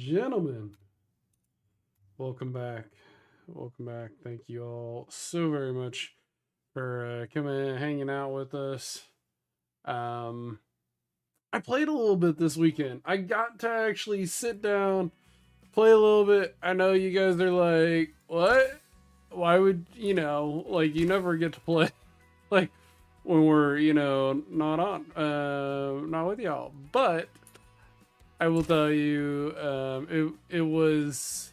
gentlemen, welcome back. Welcome back. Thank you all so very much for coming and hanging out with us. Um, I played a little bit this weekend. I got to actually sit down, play a little bit. I know you guys are like, what? Why would, like, you never get to play, like, when we're, not on, not with y'all. But I will tell you, it was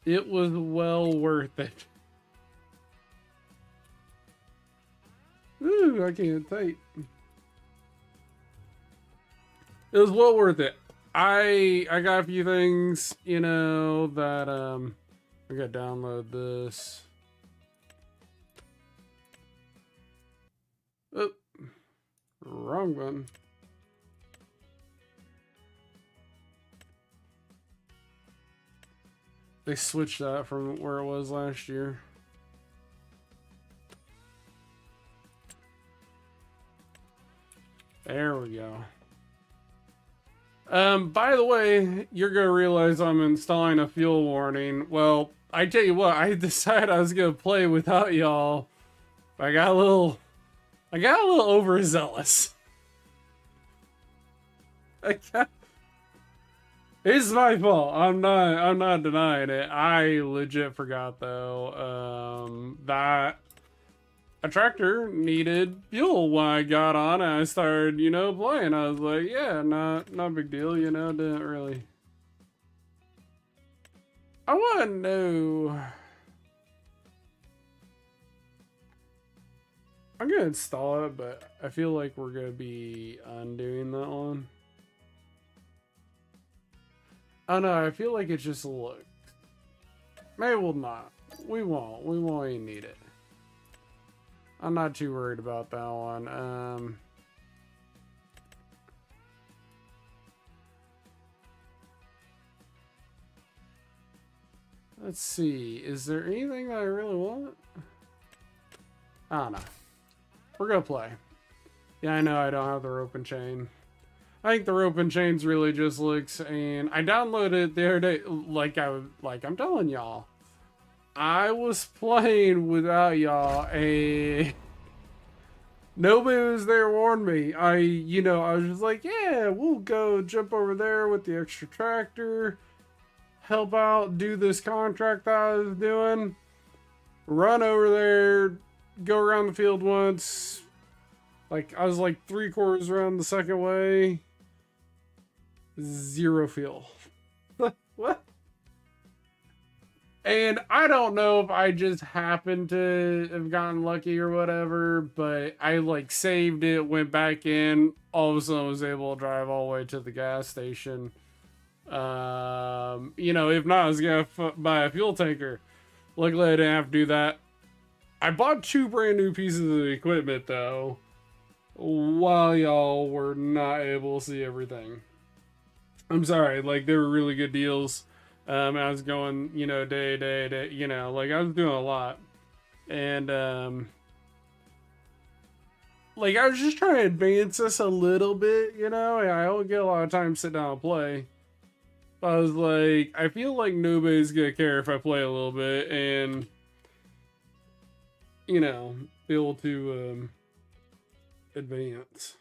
well worth it. Ooh, I can't type. It was well worth it. I got a few things, that I gotta download this. Oh, wrong button. They switched that from where it was last year. There we go. By the way, you're gonna realize I'm installing a fuel warning. Well, I tell you what, I decided I was gonna play without y'all. I got a little overzealous. It's my fault. I'm not denying it. I legit forgot though. That a tractor needed fuel when I got on and I started, playing. I was like, yeah, not a big deal, didn't really. I want to know. I'm gonna install it, but I feel like we're gonna be undoing that one. Oh no, I feel like it just looks. Maybe we'll not. We won't even need it. I'm not too worried about that one. Let's see. Is there anything that I really want? I don't know. We're gonna play. Yeah, I know I don't have the rope and chain. I think the rope and chains really just looks, and I downloaded it the other day. I'm telling y'all, I was playing without y'all, and nobody was there warned me. I was just like, yeah, we'll go jump over there with the extra tractor, help out, do this contract that I was doing, run over there, go around the field once. Like, I was like 3/4 around the second way. 0 fuel. What? And I don't know if I just happened to have gotten lucky or whatever, but I like saved it, went back in, all of a sudden was able to drive all the way to the gas station. If not, I was gonna buy a fuel tanker. Luckily, I didn't have to do that. I bought 2 brand new pieces of equipment though, while y'all were not able to see everything. I'm sorry, like, they were really good deals. I was going, day, like, I was doing a lot. And, like, I was just trying to advance this a little bit, and I don't get a lot of time to sit down and play. But I was like, I feel like nobody's gonna care if I play a little bit and, be able to, advance.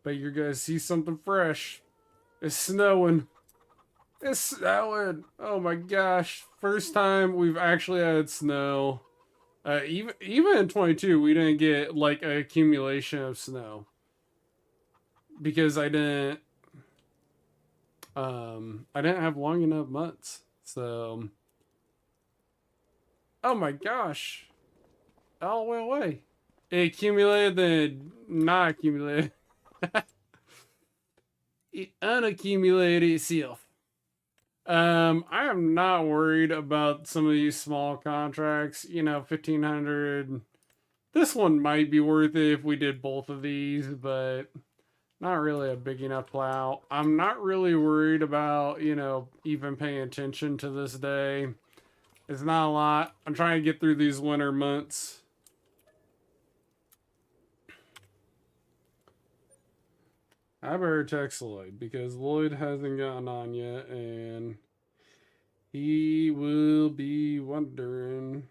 But you're gonna see something fresh. It's snowing. It's snowing. Oh my gosh. First time we've actually had snow. Even in 22, we didn't get like an accumulation of snow. Because I didn't have long enough months. So oh my gosh. It all went away. It accumulated, then not accumulated. It unaccumulated itself. I am not worried about some of these small contracts. 1,500. This one might be worth it if we did both of these, but not really a big enough plow. I'm not really worried about, even paying attention to this day. It's not a lot. I'm trying to get through these winter months. I better text Lloyd because Lloyd hasn't gotten on yet and he will be wondering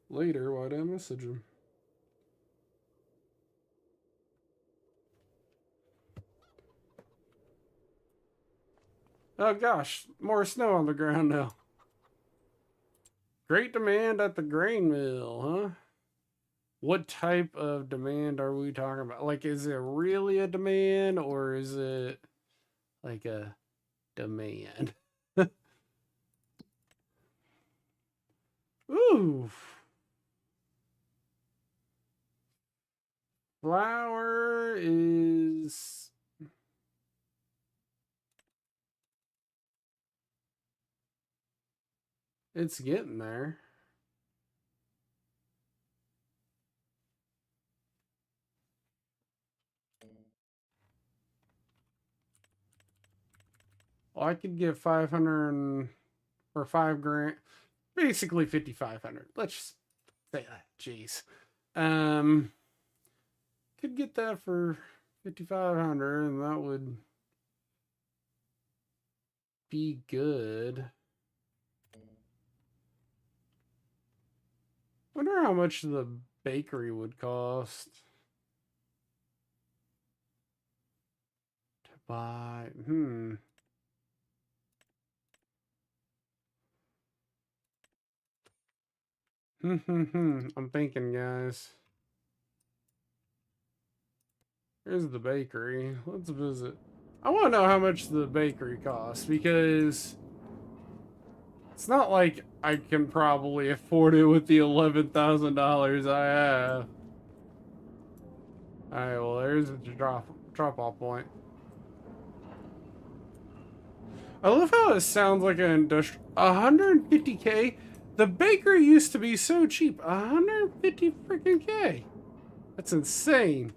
later why did I message him. Oh gosh, more snow on the ground now. Great demand at the grain mill, huh? What type of demand are we talking about? Like, is it really a demand or is it like a demand? Ooh. Flour is... It's getting there. Well, I could get 500 or 5 grand, basically 5,500. Let's just say that. Jeez. Could get that for 5,500, and that would be good. Wonder how much the bakery would cost to buy. I'm thinking, guys. Here's the bakery. Let's visit. I want to know how much the bakery costs because it's not like I can probably afford it with the $11,000 I have. Alright, well, there's a drop-off point. I love how it sounds like an industrial... 150K? The bakery used to be so cheap. 150 freaking K. That's insane.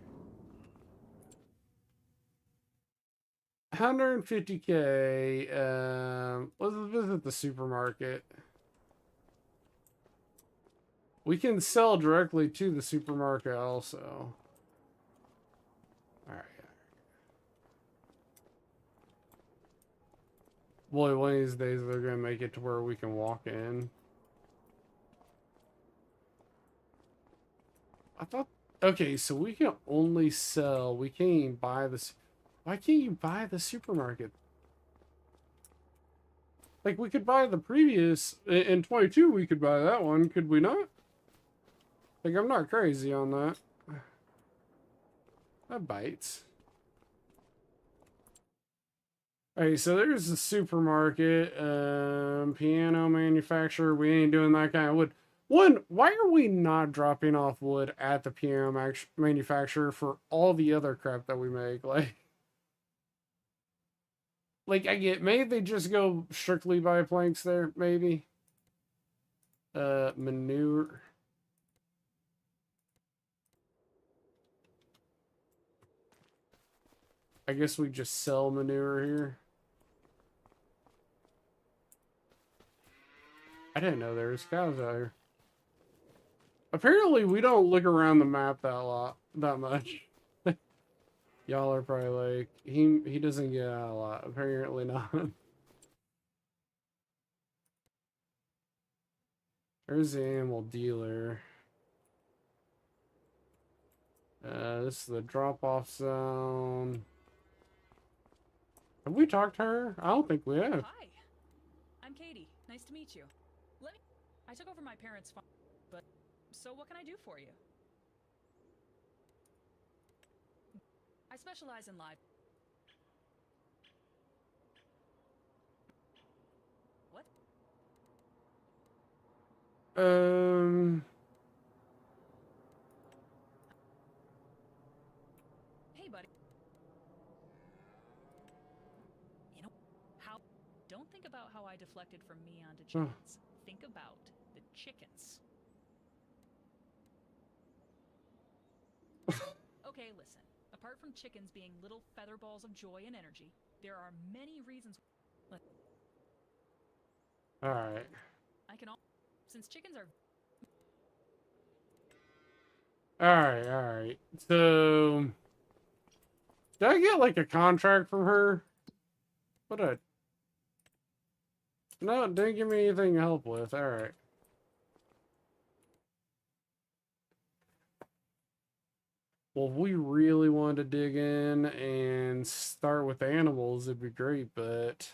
150K. Let's visit the supermarket. We can sell directly to the supermarket also. Alright. Boy, one of these days they're gonna make it to where we can walk in. I thought... Okay, so we can only sell... We can't even buy this... Why can't you buy the supermarket? Like, we could buy the previous... In 22, we could buy that one. Could we not? Like, I'm not crazy on that. That bites. Alright, so there's the supermarket. Piano manufacturer. We ain't doing that kind of wood. One, why are we not dropping off wood at the piano manufacturer for all the other crap that we make? Like I get, maybe they just go strictly by planks there, maybe. Manure. I guess we just sell manure here. I didn't know there was cows out here. Apparently, we don't look around the map that much. Y'all are probably like, he doesn't get out a lot. Apparently not. There's the animal dealer. This is the drop-off zone. Have we talked to her? I don't think we have. Hi, I'm Katie. Nice to meet you. I took over my parents' farm, but so what can I do for you? I specialize in live. What? Hey, buddy. You know, don't think about how I deflected from me onto chickens. Think about the chickens. Okay, listen. Apart from chickens being little feather balls of joy and energy, there are many reasons. Alright. Since chickens are... Alright. So... Did I get like a contract from her? What a... No, it didn't give me anything to help with. Alright. Well, if we really wanted to dig in and start with animals, it'd be great, but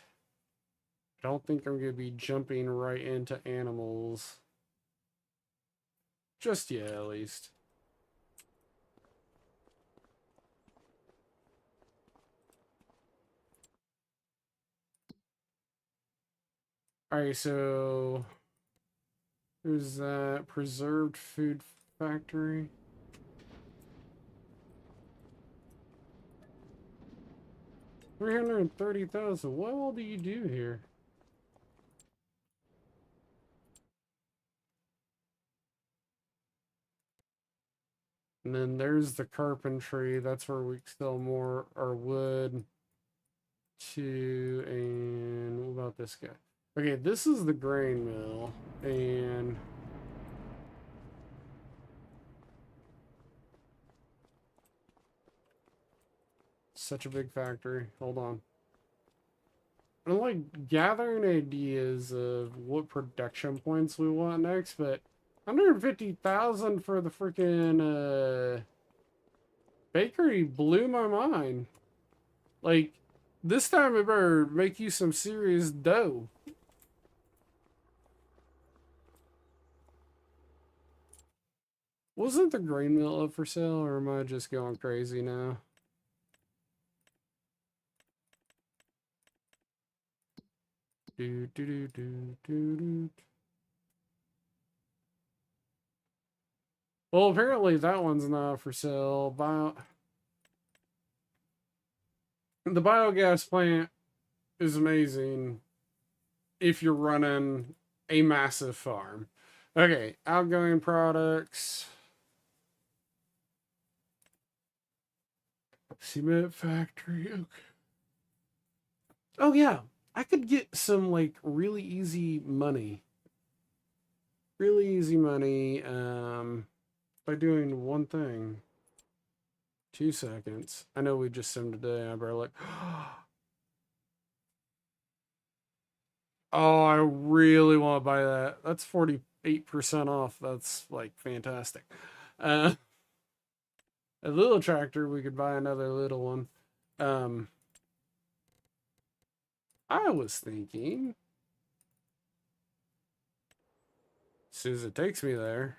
I don't think I'm going to be jumping right into animals. Just yet, at least. Alright, so... There's that preserved food factory. $330,000. What all do you do here? And then there's the carpentry. That's where we sell more our wood to. And what about this guy? Okay, this is the grain mill. And such a big factory. Hold on. I'm like gathering ideas of what production points we want next, but 150,000 for the freaking bakery blew my mind. Like, this time I better make you some serious dough. Wasn't the grain mill up for sale, or am I just going crazy now? Do do do do do do. Well, apparently that one's not for sale. The biogas plant is amazing if you're running a massive farm. Okay, outgoing products. Cement factory. Okay. Oh yeah, I could get some like really easy money. Really easy money by doing one thing. 2 seconds. I know we just simmed today. I better like oh, I really want to buy that. That's 48% off. That's like fantastic. A little tractor, we could buy another little one. I was thinking, as soon as it takes me there.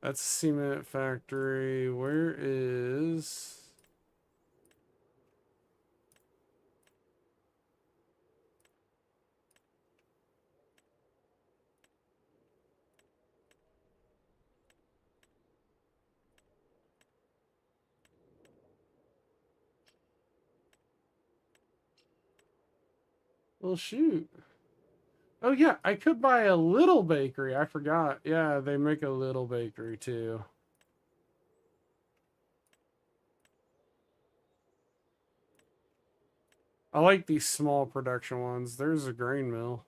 That's a cement factory. Where is... Well, shoot. Oh, yeah, I could buy a little bakery. I forgot. Yeah, they make a little bakery, too. I like these small production ones. There's a grain mill.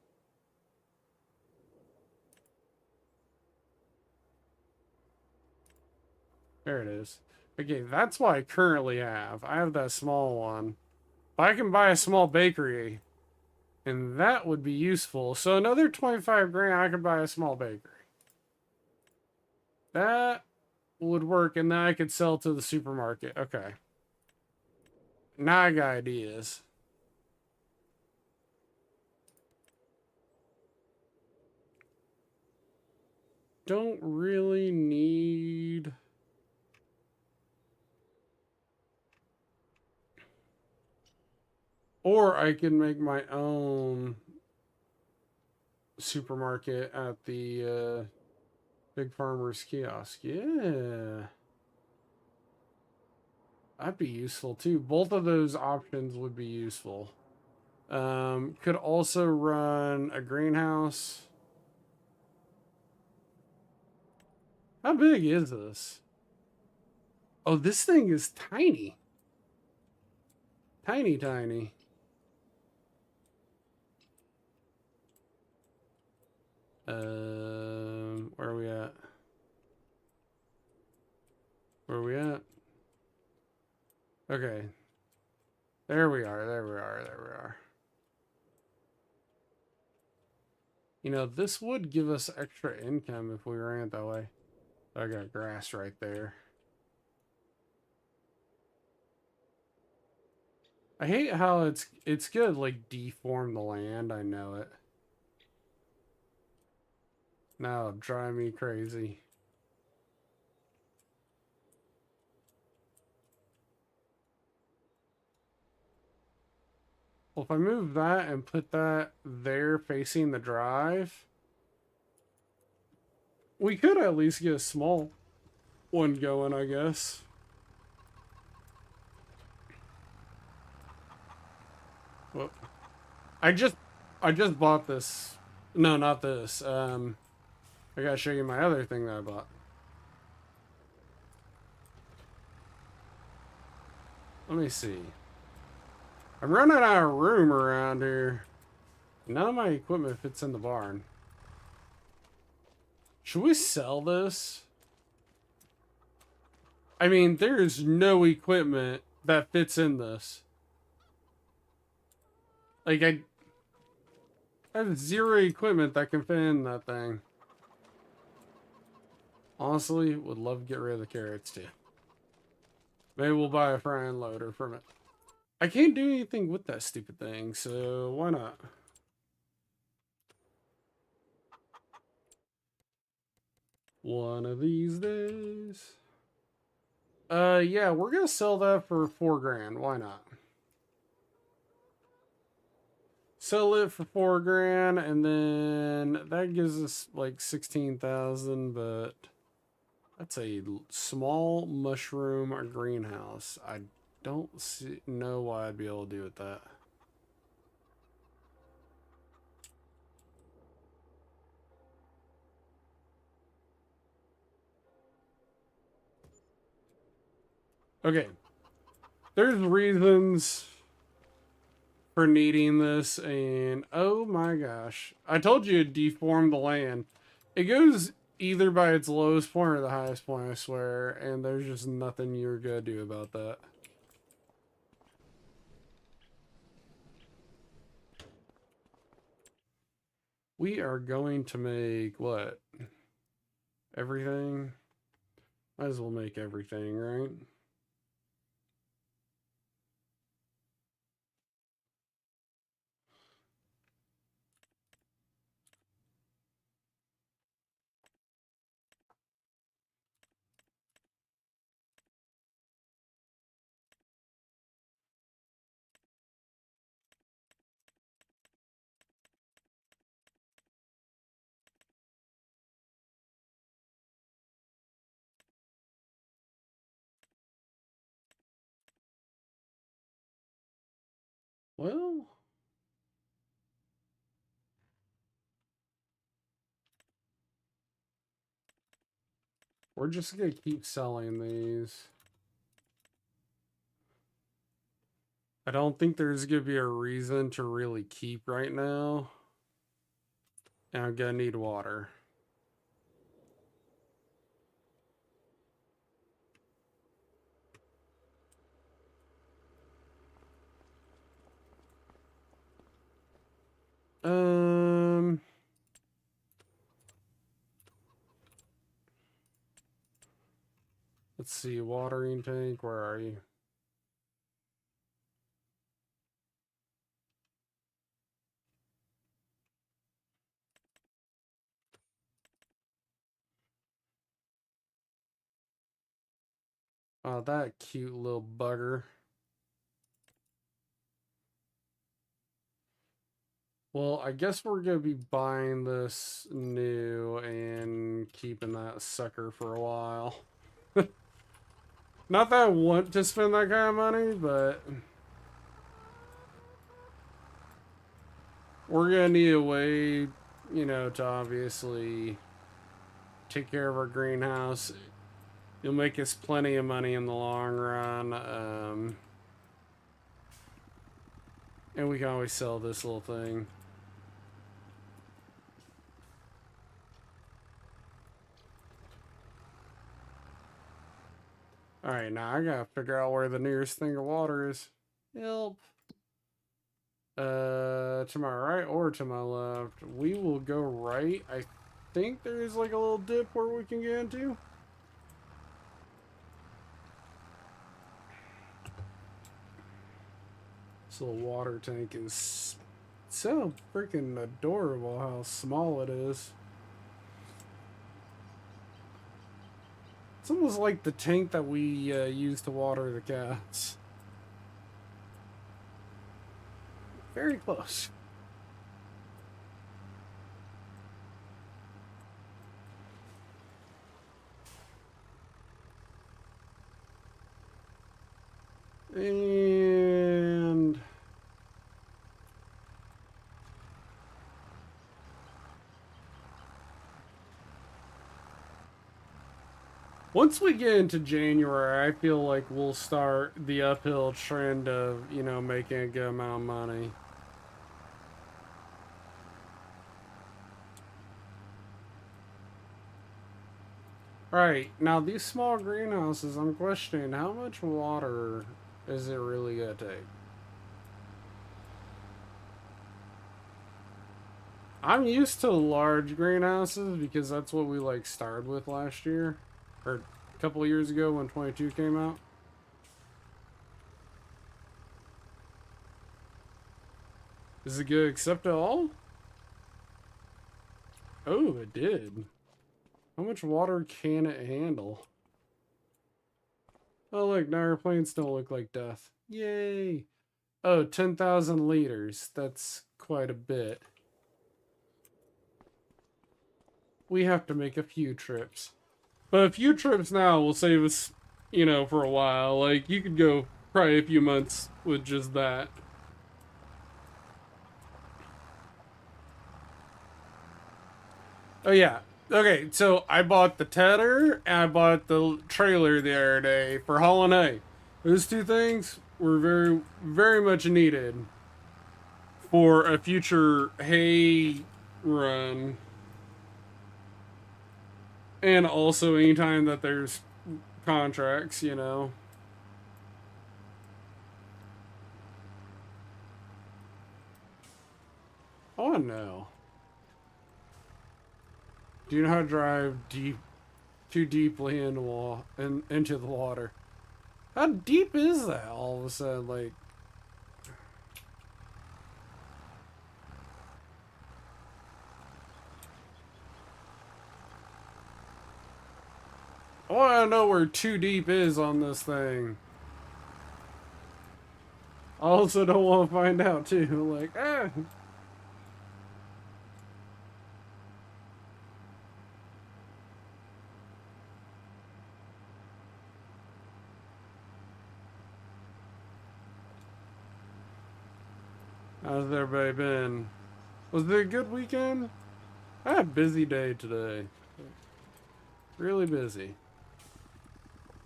There it is. Okay, that's what I currently have. I have that small one. But I can buy a small bakery, and that would be useful. So another 25 grand, I could buy a small bakery. That would work, and then I could sell to the supermarket. Okay. Now I got ideas. Don't really need... Or I can make my own supermarket at the Big Farmer's Kiosk. Yeah. That'd be useful too. Both of those options would be useful. Could also run a greenhouse. How big is this? Oh, this thing is tiny. Tiny, tiny. Where are we at? Where are we at? Okay. There we are, there we are, there we are. You know, this would give us extra income if we ran it that way. I got grass right there. I hate how it's good like deform the land, I know it. Now it'll drive me crazy. Well, if I move that and put that there facing the drive, we could at least get a small one going, I guess. Well, I just bought this. No, not this. I gotta show you my other thing that I bought. Let me see. I'm running out of room around here. None of my equipment fits in the barn. Should we sell this? I mean, there's no equipment that fits in this. Like, I have zero equipment that can fit in that thing. Honestly, would love to get rid of the carrots too. Maybe we'll buy a frying loader from it. I can't do anything with that stupid thing, so why not? One of these days. Yeah, we're gonna sell that for $4,000. Why not? Sell it for $4,000, and then that gives us like 16,000. But that's a small mushroom or greenhouse. I don't know why I'd be able to do with that. Okay, there's reasons for needing this, and oh my gosh, I told you to deform the land. It goes either by its lowest point or the highest point, I swear, and there's just nothing you're gonna do about that. We are going to make what? Everything? Might as well make everything, right? Well, we're just gonna keep selling these. I don't think there's gonna be a reason to really keep right now. And I'm gonna need water. Um, let's see, watering tank, where are you? Oh, that cute little bugger. Well, I guess we're gonna be buying this new and keeping that sucker for a while. Not that I want to spend that kind of money, but we're gonna need a way, you know, to obviously take care of our greenhouse. It'll make us plenty of money in the long run. And we can always sell this little thing. Alright, now I gotta figure out where the nearest thing of water is. Help. To my right or to my left? We will go right. I think there is like a little dip where we can get into. This little water tank is so freaking adorable how small it is. It's almost like the tank that we use to water the cats. Very close. And once we get into January, I feel like we'll start the uphill trend of, you know, making a good amount of money. Alright, now these small greenhouses, I'm questioning how much water is it really gonna take? I'm used to large greenhouses because that's what we like started with last year. Or a couple of years ago when 22 came out. Is it good accept it all? Oh, it did. How much water can it handle? Oh, look, now our planes don't look like death. Yay! Oh, 10,000 liters. That's quite a bit. We have to make a few trips. But a few trips now will save us, you know, for a while. Like, you could go probably a few months with just that. Oh, yeah. Okay, so I bought the tedder and I bought the trailer the other day for hauling hay. Those two things were very, very much needed for a future hay run. And also anytime that there's contracts, you know. Oh, no. Do you know how to drive too deeply into the water? How deep is that all of a sudden? Like, I want to know where too deep is on this thing. I also don't want to find out too. Like, ah. How's everybody been? Was it a good weekend? I had a busy day today. Really busy.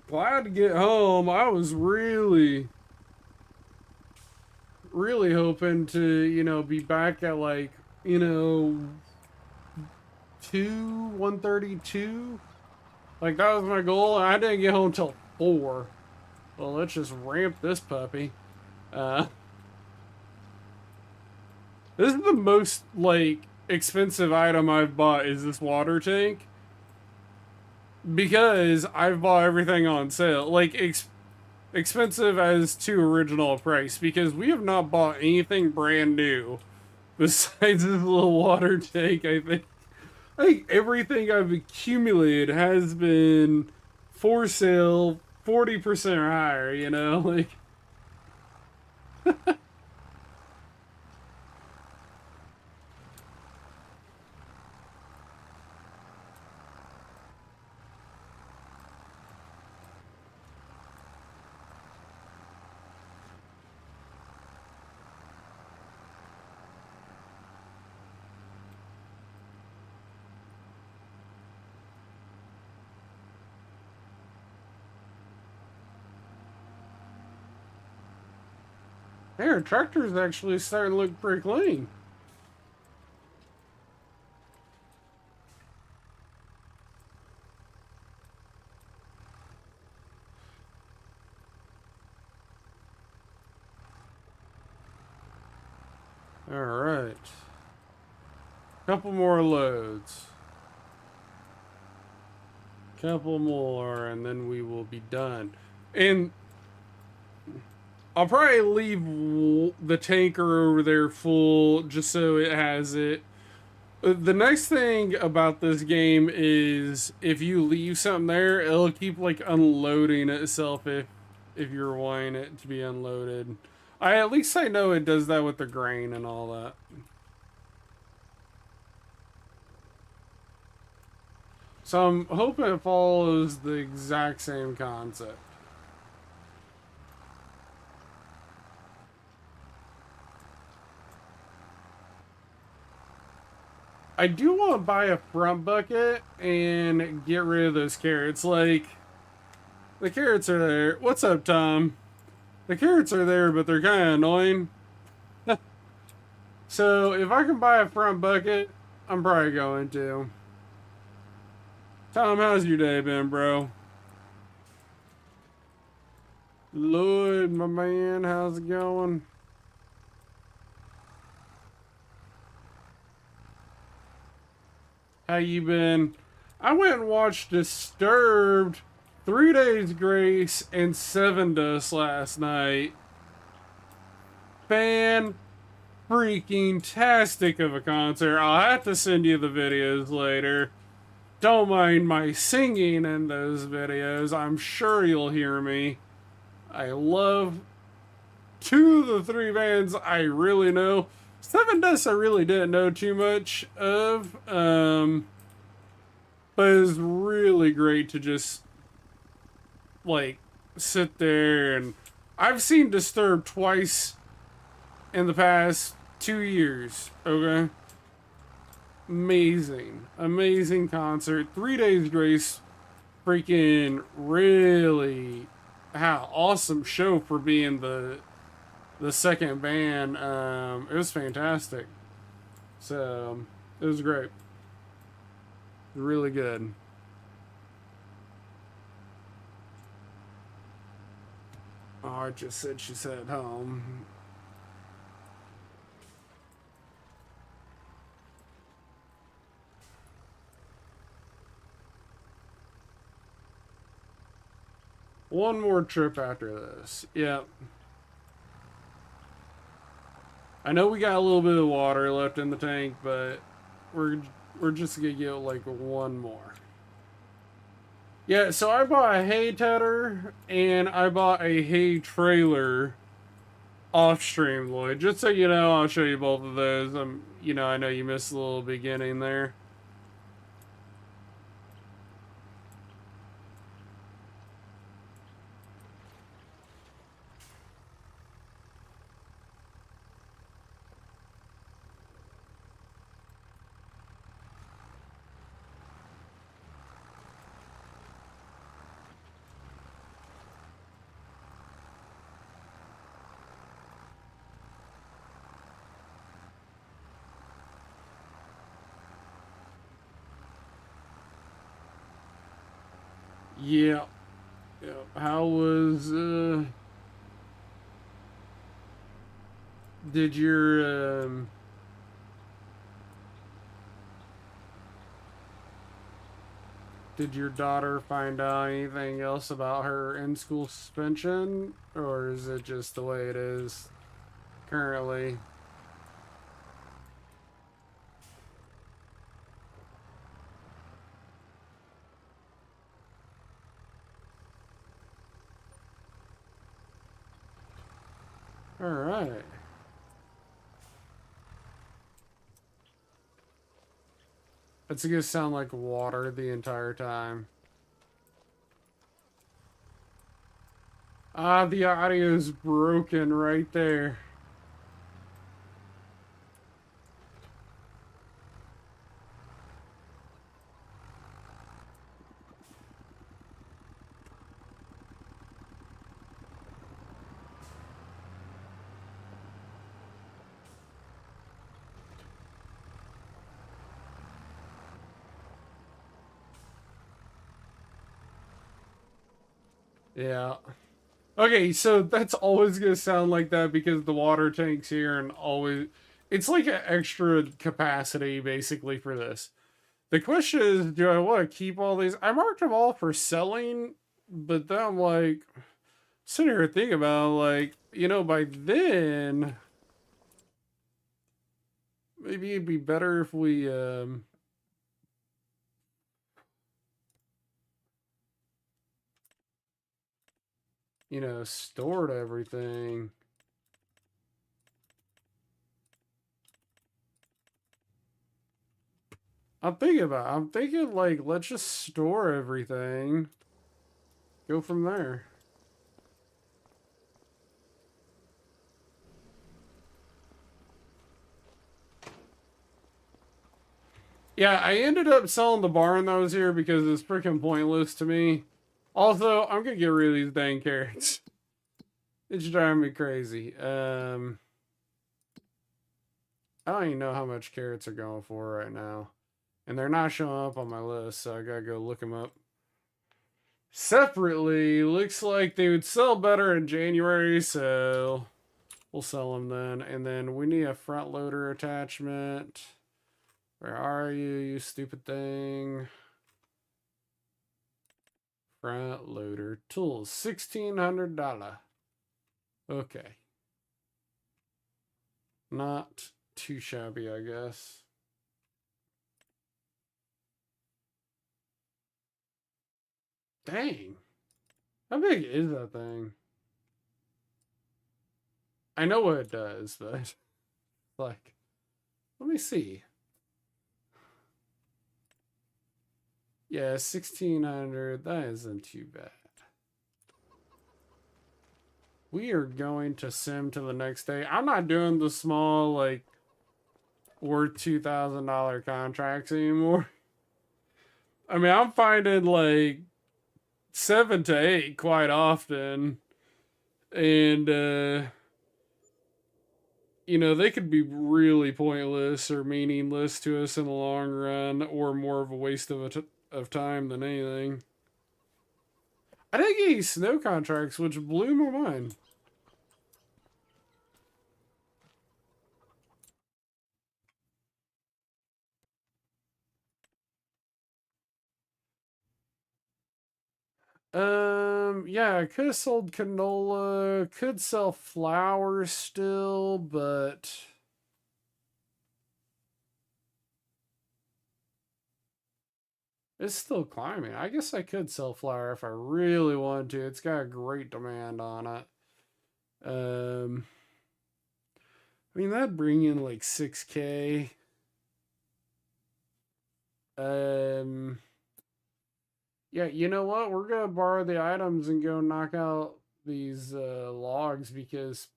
Glad to get home. I was really hoping to, you know, be back at like, you know, 1:32. Like that was my goal. I didn't get home till 4. Well, let's just ramp this puppy. This is the most like expensive item I've bought is this water tank. Because I've bought everything on sale. Like expensive as to original price because we have not bought anything brand new besides this little water tank. I think everything I've accumulated has been for sale 40% or higher, you know, like our tractor's actually starting to look pretty clean. right. Couple more loads. Couple more, and then we will be done. And I'll probably leave the tanker over there full just so it has it. The nice thing about this game is if you leave something there, it'll keep like unloading itself if you're wanting it to be unloaded. At least I know it does that with the grain and all that. So I'm hoping it follows the exact same concept. I do want to buy a front bucket and get rid of those carrots. Like, the carrots are there. What's up, Tom? The carrots are there, but they're kind of annoying. So, if I can buy a front bucket, I'm probably going to. Tom, how's your day been, bro? Lloyd, my man, how's it going? How you been? I went and watched Disturbed, 3 Days Grace, and Sevendust last night. Fan freaking tastic of a concert. I'll have to send you the videos later. Don't mind my singing in those videos. I'm sure you'll hear me. I love 2 of the 3 bands I really know. Sevendust I really didn't know too much of. But it was really great to just like sit there, and I've seen Disturbed twice in the past 2 years, okay? Amazing concert. 3 Days Grace, freaking really, how awesome show for being the second band. It was fantastic. So, it was great. Really good. Oh, I just said she's at home. One more trip after this. Yep. I know we got a little bit of water left in the tank, but we're just gonna get like one more. Yeah, so I bought a hay tedder and I bought a hay trailer off stream, Lloyd. Just so you know, I'll show you both of those. I know you missed a little beginning there. Yeah. Yeah. How was did your did your daughter find out anything else about her in-school suspension, or is it just the way it is currently? All right. It's gonna sound like water the entire time. Ah, the audio's broken right there. Yeah. Okay, so that's always gonna sound like that because the water tank's here and always It's like an extra capacity, basically, for this. The question is, do I want to keep all these? I marked them all for selling, but then I'm like, sitting here thinking about, like, you know, by then, maybe it'd be better if we, you know, stored everything. I'm thinking like, let's just store everything. Go from there. Yeah, I ended up selling the barn that was here because it's freaking pointless to me. Also, I'm gonna get rid of these dang carrots. It's driving me crazy. I don't even know how much carrots are going for right now. And they're not showing up on my list, so I gotta go look them up. Separately, looks like they would sell better in January, so we'll sell them then. And then we need a front loader attachment. Where are you, you stupid thing? Front loader tools, $1,600. Okay. Not too shabby, I guess. Dang. How big is that thing? I know what it does, but like, let me see. Yeah, 1,600. That isn't too bad. We are going to sim to the next day. I'm not doing the small, like, worth $2,000 contracts anymore. I mean, I'm finding like 7 to 8 quite often. And, you know, they could be really pointless or meaningless to us in the long run, or more of a waste of time than anything. I didn't get any snow contracts, which blew my mind. Yeah, I could have sold canola, could sell flowers still, but it's still climbing. I guess I could sell flour if I really wanted to. It's got a great demand on it. I mean, that'd bring in like 6K. Yeah, you know what? We're gonna borrow the items and go knock out these logs because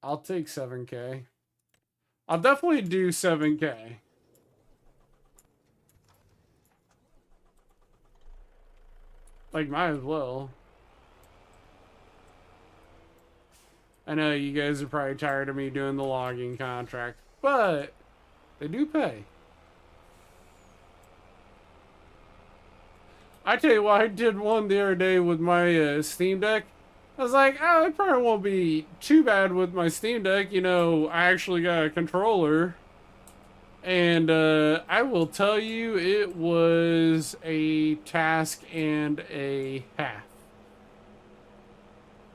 I'll take 7K. I'll definitely do 7K. Like, might as well. I know you guys are probably tired of me doing the logging contract, but they do pay. I tell you what, I did one the other day with my Steam Deck. I was like, oh, it probably won't be too bad with my Steam Deck. You know, I actually got a controller. And I will tell you, it was a task and a half.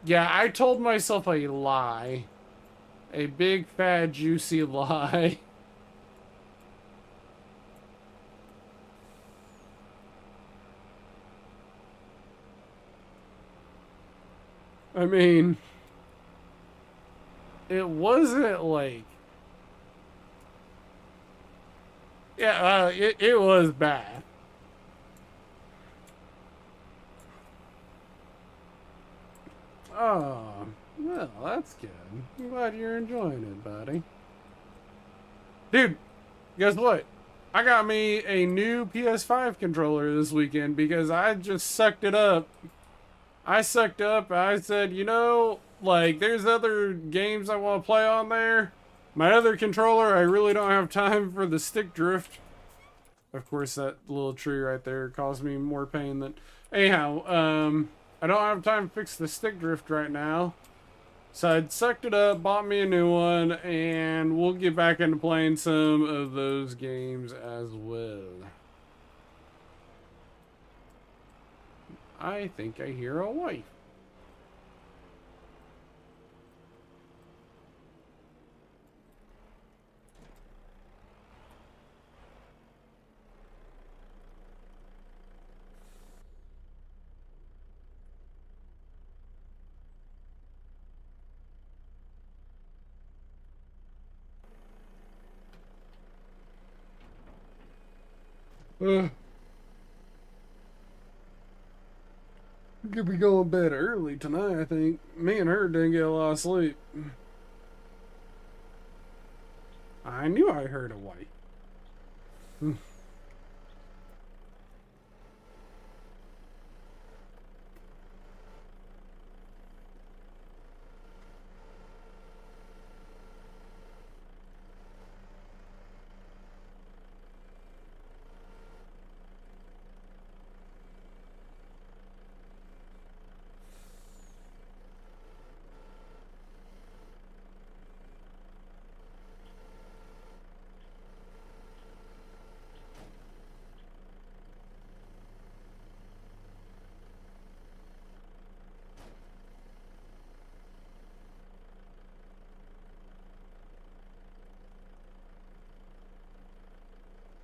Yeah, I told myself a lie. A big, fat, juicy lie. I mean, it wasn't like... Yeah, it was bad. Oh, well, that's good. I'm glad you're enjoying it, buddy. Dude, guess what? I got me a new PS5 controller this weekend because I just sucked it up. I sucked up. I said, you know, like, there's other games I want to play on there. My other controller, I really don't have time for the stick drift. Of course, that little tree right there caused me more pain than... Anyhow, I don't have time to fix the stick drift right now. So I sucked it up, bought me a new one, and we'll get back into playing some of those games as well. I think I hear a wife. Ugh. We could be going to bed early tonight, I think. Me and her didn't get a lot of sleep. I knew I heard a wife.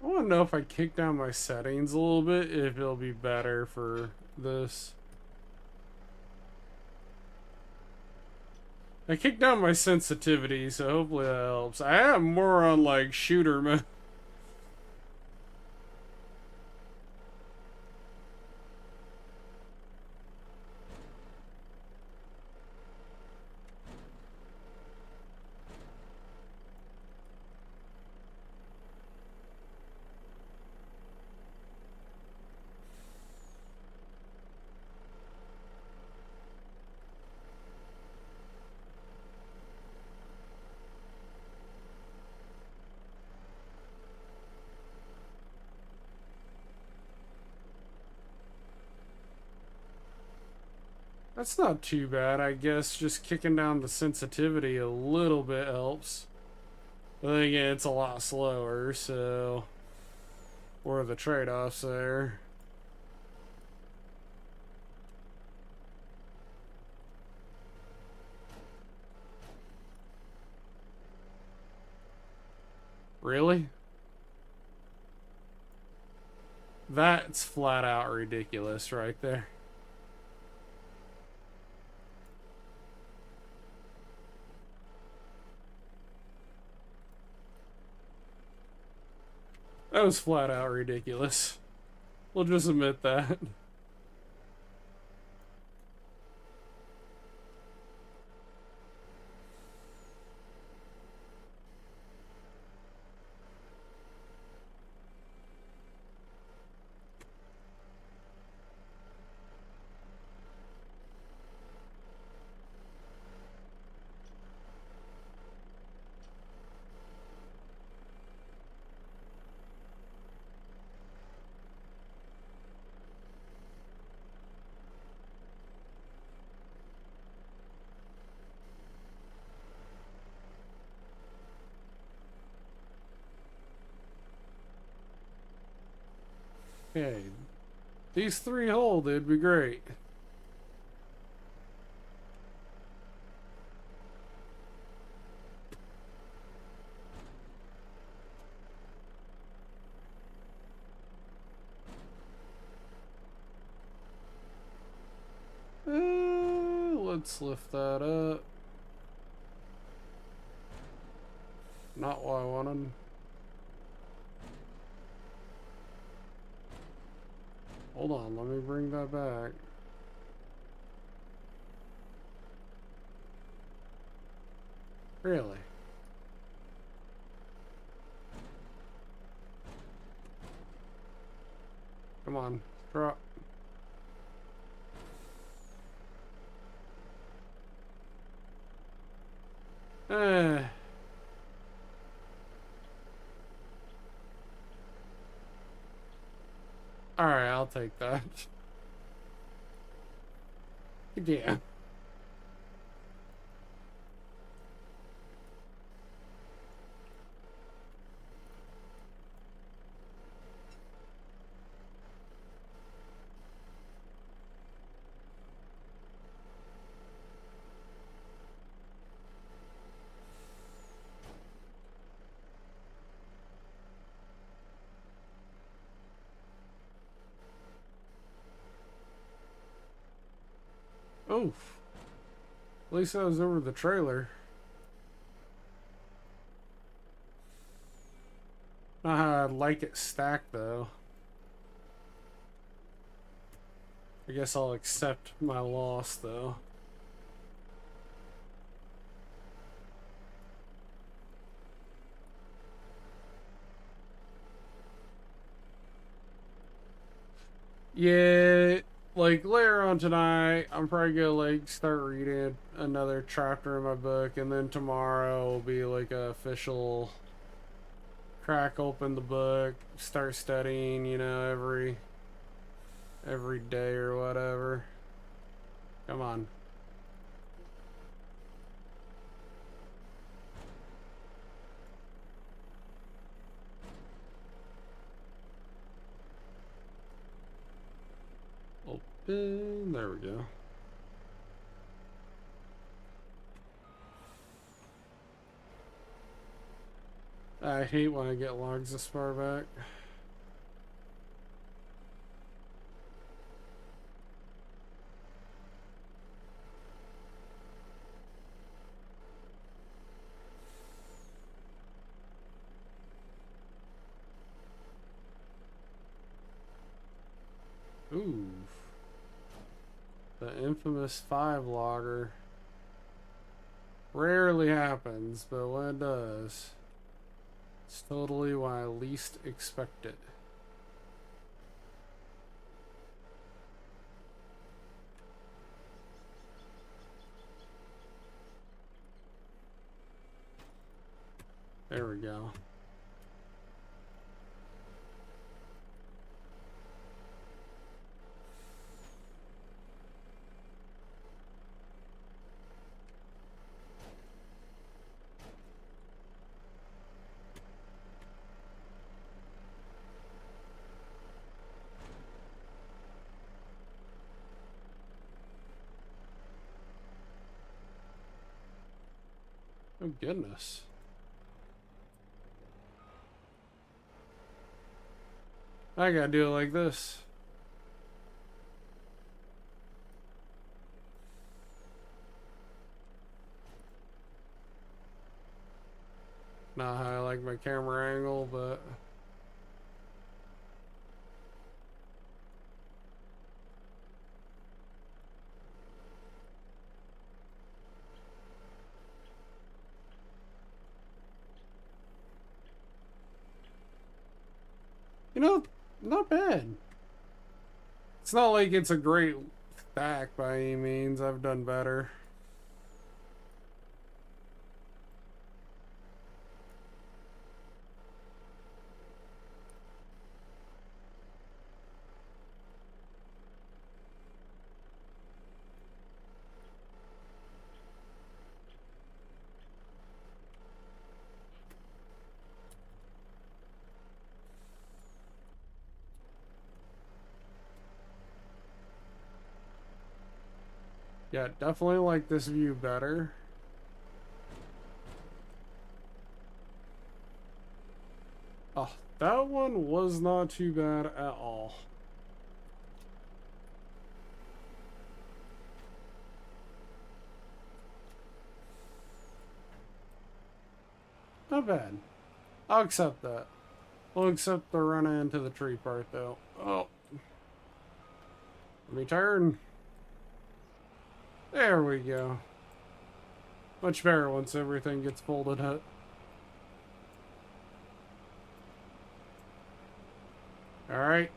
I want to know if I kick down my settings a little bit, if it'll be better for this. I kicked down my sensitivity, so hopefully that helps. I have more on like shooter mode. That's not too bad, I guess. Just kicking down the sensitivity a little bit helps. But then again, it's a lot slower, so... What are the trade-offs there? Really? That's flat out ridiculous right there. That was flat out ridiculous. We'll just admit that. Okay. These three hold, it'd be great. Let's lift that up. Not what I wanted. Hold on, let me bring that back. Really? Come on, drop. Eh. Alright, I'll take that. Yeah. Oof. At least I was over the trailer. Not how I'd like it stacked, though. I guess I'll accept my loss, though. Yeah, like later on tonight, I'm probably gonna like start reading another chapter in my book, and then tomorrow will be like a official crack open the book, start studying, you know, every day or whatever. Come on. Open. There we go. I hate when I get logs this far back. Ooh. The infamous 5 logger. Rarely happens, but when it does, it's totally when I least expect it. There we go. Oh goodness. I gotta do it like this. Not how I like my camera angle, but you know, not bad. It's not like it's a great stack by any means. I've done better. Yeah, definitely like this view better. Oh, that one was not too bad at all. Not bad. I'll accept that. I'll accept the run into the tree part, though. Oh. Let me turn. There we go. Much better once everything gets folded up. Alright.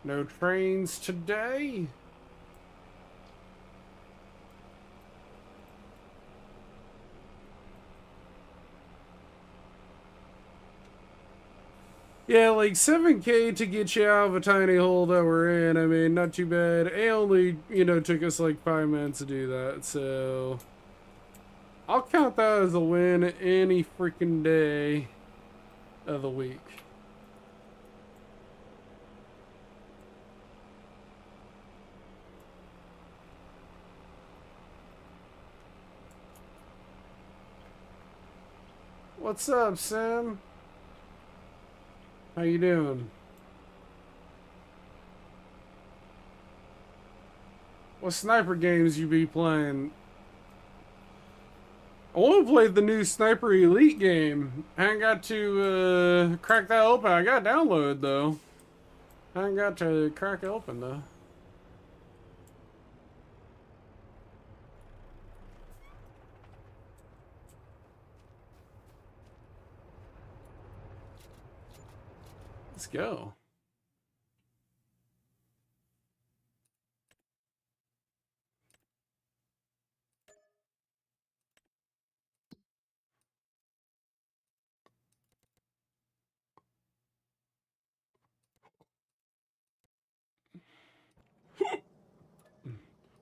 No trains today. Yeah, like 7K to get you out of a tiny hole that we're in. I mean, not too bad. It only, you know, took us like 5 minutes to do that, so I'll count that as a win any freaking day of the week. What's up, Sam? How you doing? What sniper games you be playing? I want to play the new Sniper Elite game. I ain't got to crack that open. I got download though. I ain't got to crack it open though. Let's go.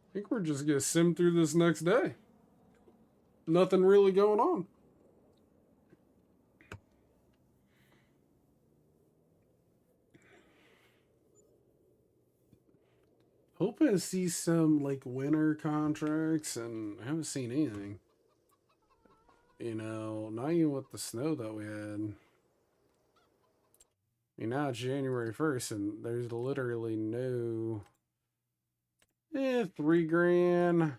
I think we're just gonna sim through this next day. Nothing really going on. Hoping to see some like winter contracts, and I haven't seen anything. You know, not even with the snow that we had. I mean, now it's January 1st, and there's literally no. 3 grand.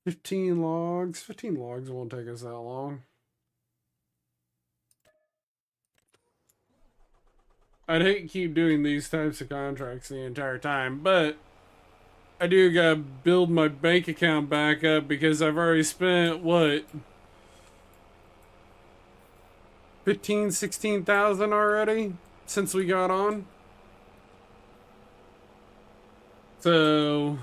15 logs. 15 logs won't take us that long. I'd hate to keep doing these types of contracts the entire time, but I do gotta build my bank account back up because I've already spent, what, 15, 16,000 already since we got on? So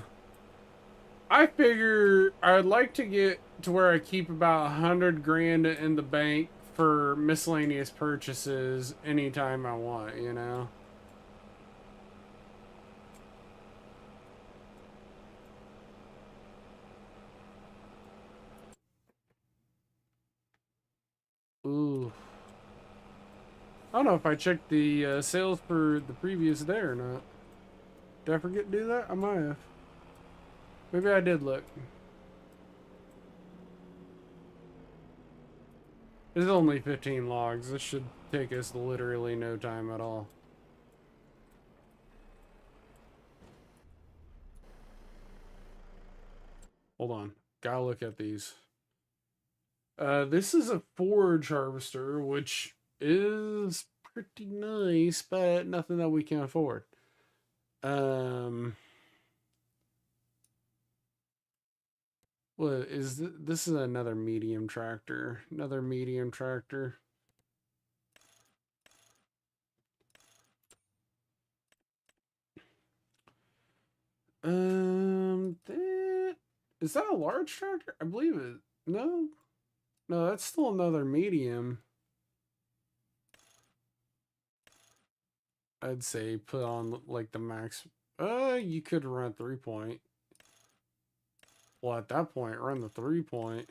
I figure I'd like to get to where I keep about 100 grand in the bank for miscellaneous purchases anytime I want, you know? Ooh. I don't know if I checked the sales for the previous day or not. Did I forget to do that? I might have. Maybe I did look. It's only 15 logs. This should take us literally no time at all. Hold on. Gotta look at these. This is a forage harvester, which is pretty nice, but nothing that we can afford. What is this is another medium tractor. Another medium tractor. Is that a large tractor? I believe it. No. No, that's still another medium. I'd say put on like the max. You could run 3-point. Well, at that point, run the 3-point.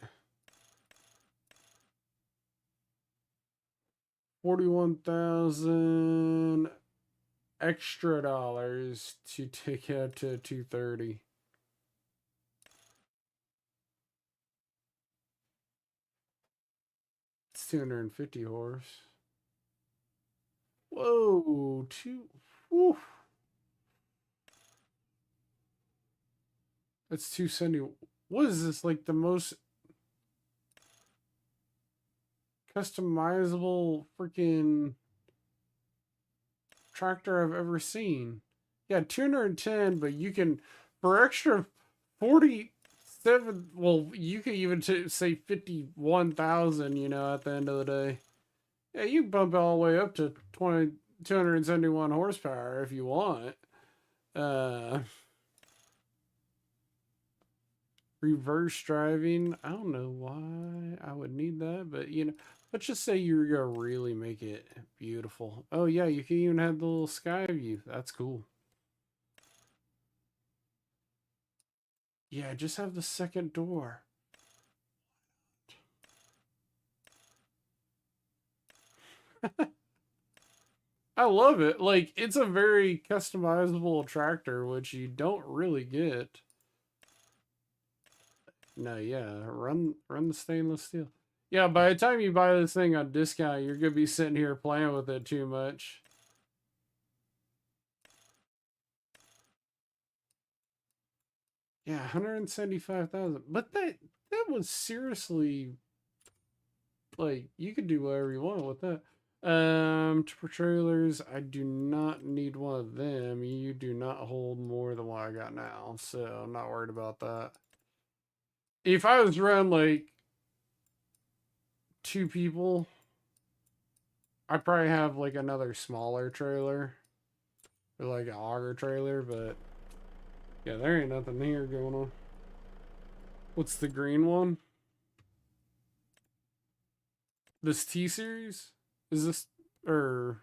41,000 extra dollars to take it to 230. It's 250 horse. Whoa, whew. That's 270. What is this, like the most customizable freaking tractor I've ever seen? Yeah, 210, but you can, for extra 47, well, you could even say 51,000, you know, at the end of the day. Yeah, you can bump it all the way up to 271 horsepower if you want. Reverse driving. I don't know why I would need that, but you know, let's just say you're gonna really make it beautiful. Oh yeah, you can even have the little sky view. That's cool. Yeah, just have the second door. I love it. Like, it's a very customizable tractor, which you don't really get. No, yeah, run the stainless steel. Yeah, by the time you buy this thing on discount, you're gonna be sitting here playing with it too much. Yeah, 175,000. But that was seriously, like, you could do whatever you want with that. For trailers, I do not need one of them. You do not hold more than what I got now, so I'm not worried about that. If I was around like 2 people, I'd probably have like another smaller trailer or like an auger trailer, but yeah, there ain't nothing here going on. What's the green one? This T series? Is this or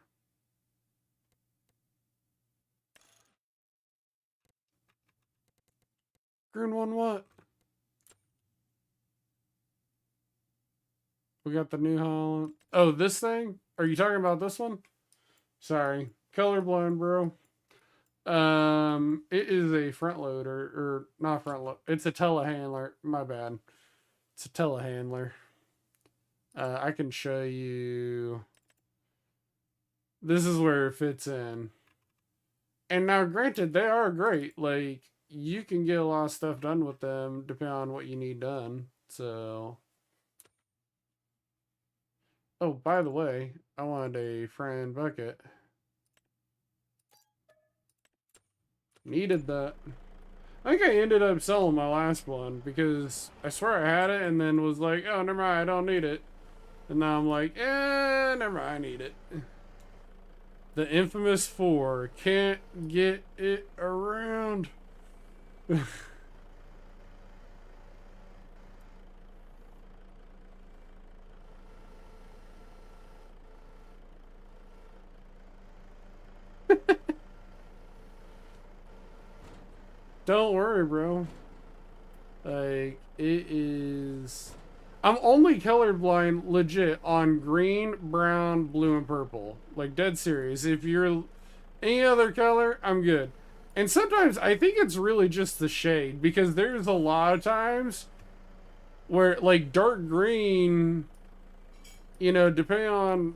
green one what? We got the New Holland. Oh, this thing? Are you talking about this one? Sorry. Colorblind, bro. It is a front loader, or not front load. It's a telehandler. My bad. It's a telehandler. I can show you. This is where it fits in. And now, granted, they are great. Like, you can get a lot of stuff done with them depending on what you need done. So. Oh, by the way, I wanted a Fran bucket. Needed that. I think I ended up selling my last one because I swear I had it and then was like, oh, never mind, I don't need it. And now I'm like, never mind, I need it. The infamous 4. Can't get it around. Don't worry, bro. Like, it is... I'm only colorblind, legit, on green, brown, blue, and purple. Like, dead serious. If you're any other color, I'm good. And sometimes I think it's really just the shade, because there's a lot of times where, like, dark green, you know, depending on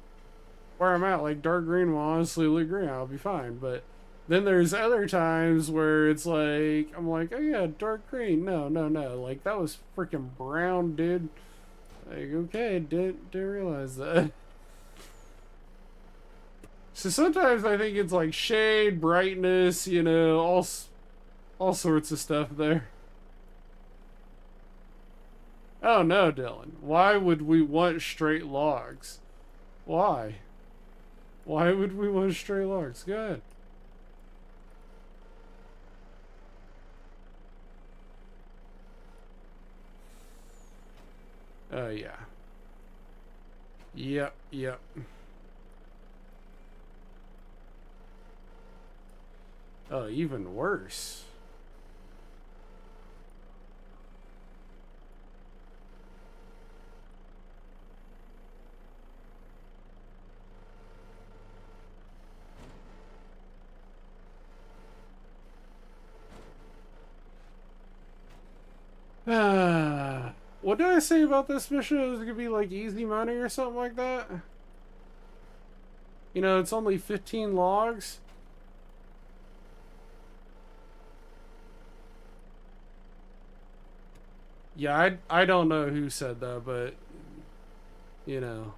where I'm at, like, dark green will honestly look green. I'll be fine. But then there's other times where it's like, I'm like, oh yeah, dark green. No. Like, that was freaking brown, dude. Like, okay, didn't realize that. So sometimes I think it's like shade, brightness, you know, all sorts of stuff there. Oh no, Dylan. Why would we want straight logs? Why? Why would we want straight logs? Go ahead. Oh yeah. Yep. Oh, even worse. What did I say about this mission? It was gonna be like easy money or something like that? You know, it's only 15 logs. Yeah, I don't know who said that, but you know.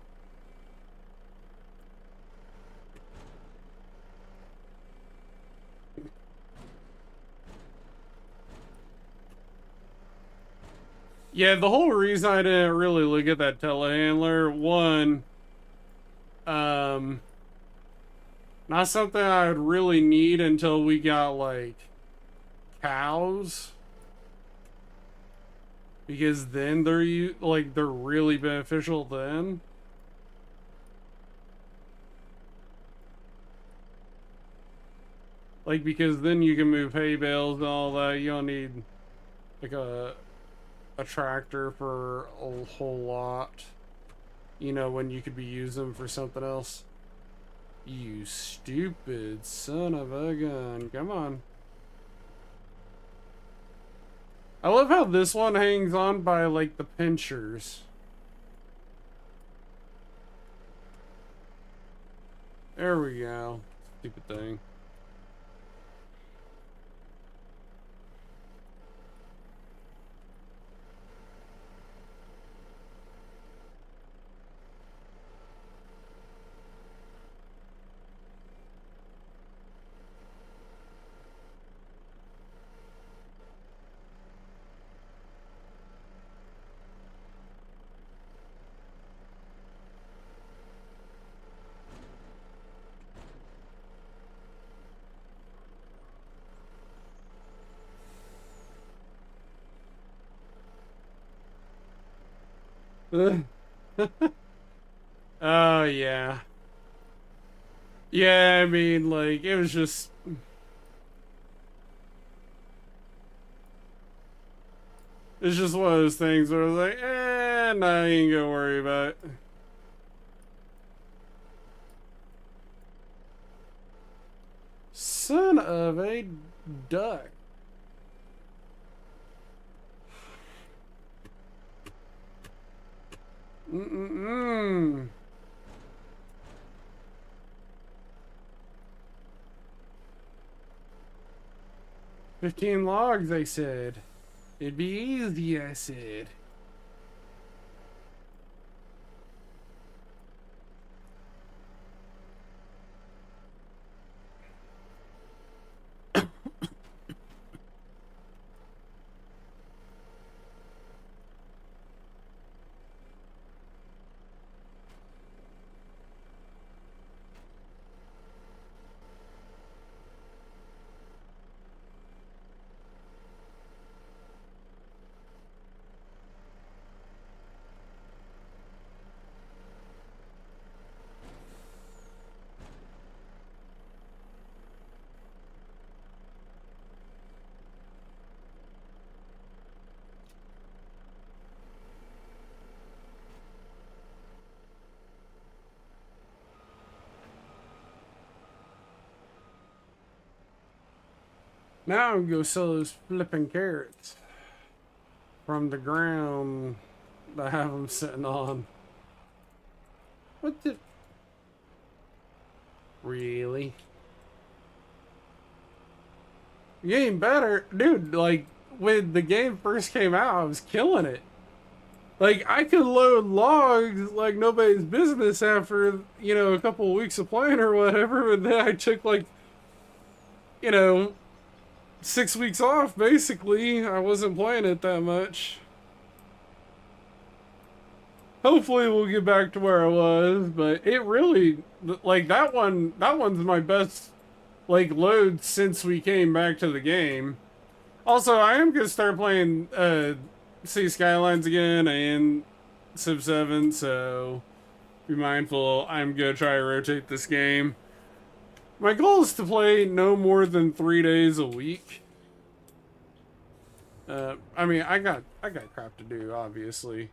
Yeah, the whole reason I didn't really look at that telehandler, one, not something I would really need until we got like cows. Because then they're really beneficial then. Like, because then you can move hay bales and all that. You don't need like a tractor for a whole lot. You know, when you could be using them for something else. You stupid son of a gun. Come on. I love how this one hangs on by like the pinchers. There we go. Stupid thing. Oh, yeah. Yeah, I mean, like, it was just... It's just one of those things where I was like, nah, I ain't gonna worry about it. Son of a duck. Mm-mm-mm. "15 logs," I said. "It'd be easy," I said. Now I'm gonna go sell those flipping carrots from the ground I have them sitting on. What the... Really? Getting better? Dude, like, when the game first came out, I was killing it. Like, I could load logs like nobody's business after, you know, a couple of weeks of playing or whatever, and then I took, like, you know, 6 weeks off, basically. I wasn't playing it that much. Hopefully we'll get back to where I was, but it really, like, that one's my best, like, load since we came back to the game. Also, I am gonna start playing, City Skylines again and Civ 7, so be mindful. I'm gonna try to rotate this game. My goal is to play no more than 3 days a week. I mean, I got crap to do, obviously.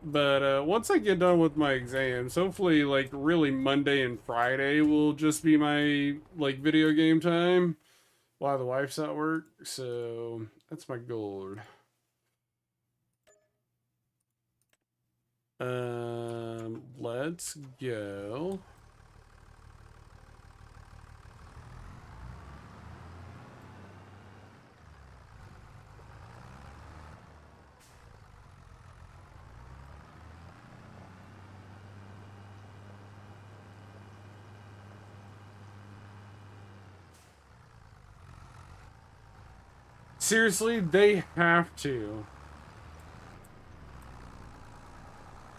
But once I get done with my exams, hopefully, like, really Monday and Friday will just be my, like, video game time while the wife's at work. So that's my goal. Let's go. Seriously, they have to.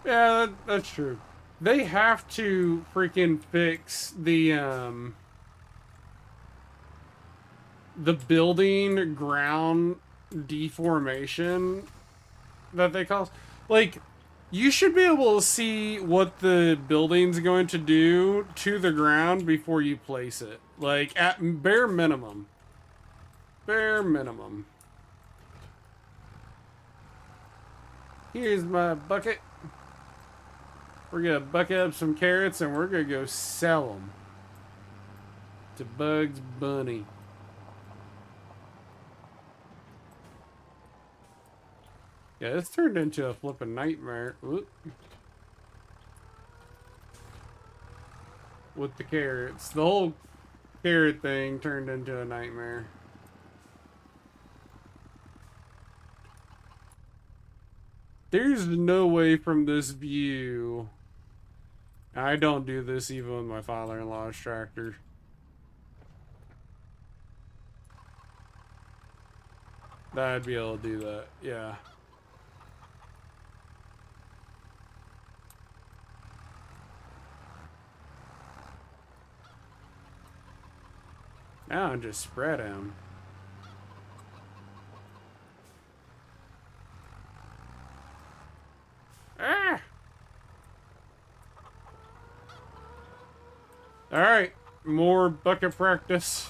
Yeah, that's true. They have to freaking fix the building ground deformation that they cause. Like, you should be able to see what the building's going to do to the ground before you place it. Like, at bare minimum. Bare minimum. Here's my bucket. We're gonna bucket up some carrots and we're gonna go sell them to Bugs Bunny. Yeah, this turned into a flipping nightmare. Oop. With the carrots. The whole carrot thing turned into a nightmare. There's no way from this view. I don't do this even with my father-in-law's tractor. That I'd be able to do that, yeah. Now I'm just spread him. Ah! Alright, more bucket practice.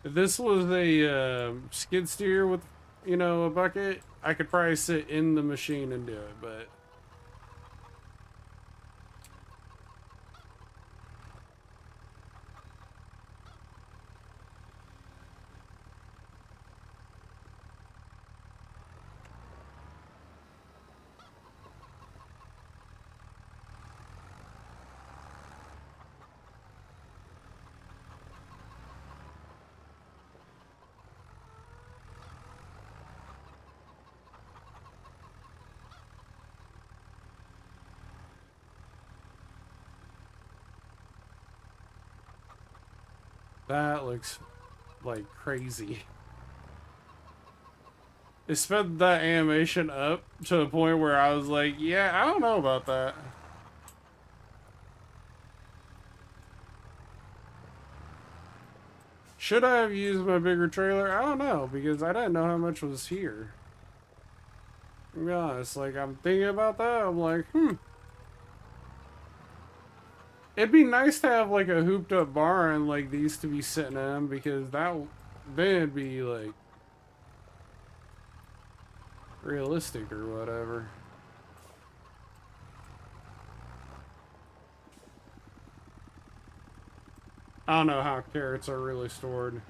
If this was a skid steer with, you know, a bucket, I could probably sit in the machine and do it, but... That looks like crazy. It sped that animation up to the point where I was like, yeah, I don't know about that. Should I have used my bigger trailer? I don't know, because I didn't know how much was here. To be honest, like, I'm thinking about that, I'm like, It'd be nice to have, like, a hooped up barn like these to be sitting in, because then it'd be, like, realistic or whatever. I don't know how carrots are really stored.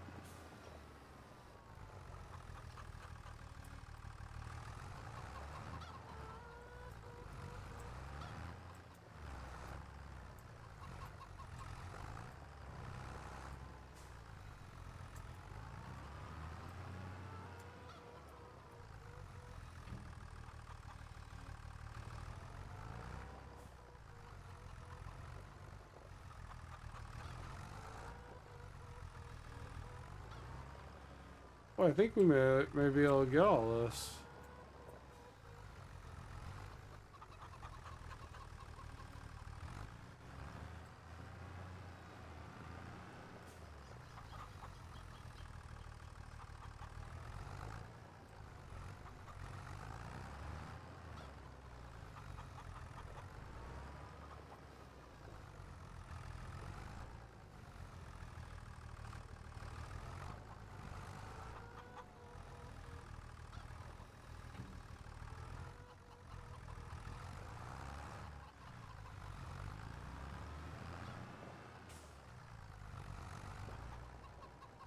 Well, I think we may be able to get all this.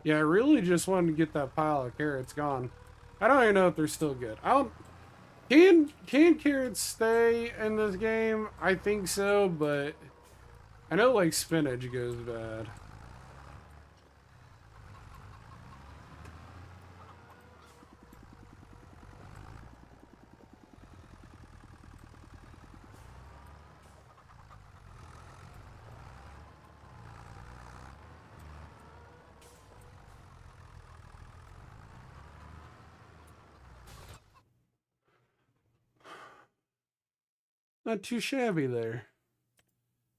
Yeah, I really just wanted to get that pile of carrots gone. I don't even know if they're still good. I don't... Can carrots stay in this game? I think so, but... I know, like, spinach goes bad. Not too shabby there.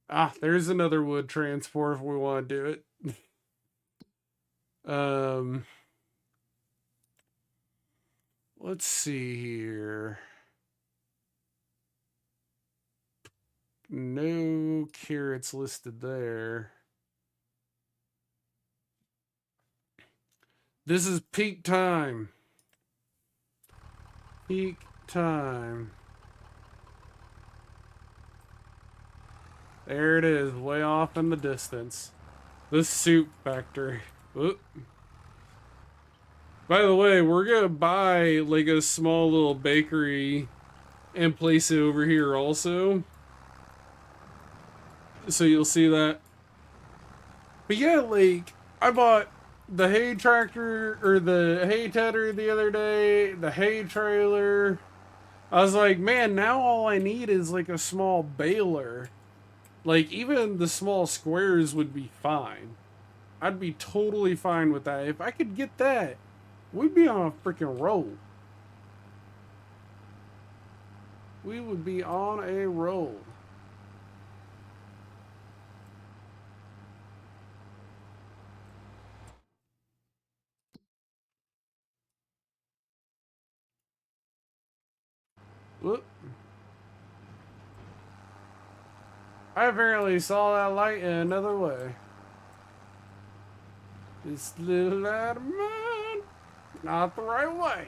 Ah, there's another wood transport if we want to do it. Let's see here. No carrots listed there. This is peak time. Peak time. There it is, way off in the distance. The soup factory. Oop. By the way, we're gonna buy like a small little bakery and place it over here also. So you'll see that. But yeah, like, I bought the hay tractor, or the hay tedder the other day, the hay trailer. I was like, man, now all I need is like a small baler. Like, even the small squares would be fine. I'd be totally fine with that. If I could get that, we'd be on a freaking roll. We would be on a roll. Whoop. I apparently saw that light in another way. This little light of mine, not the right way.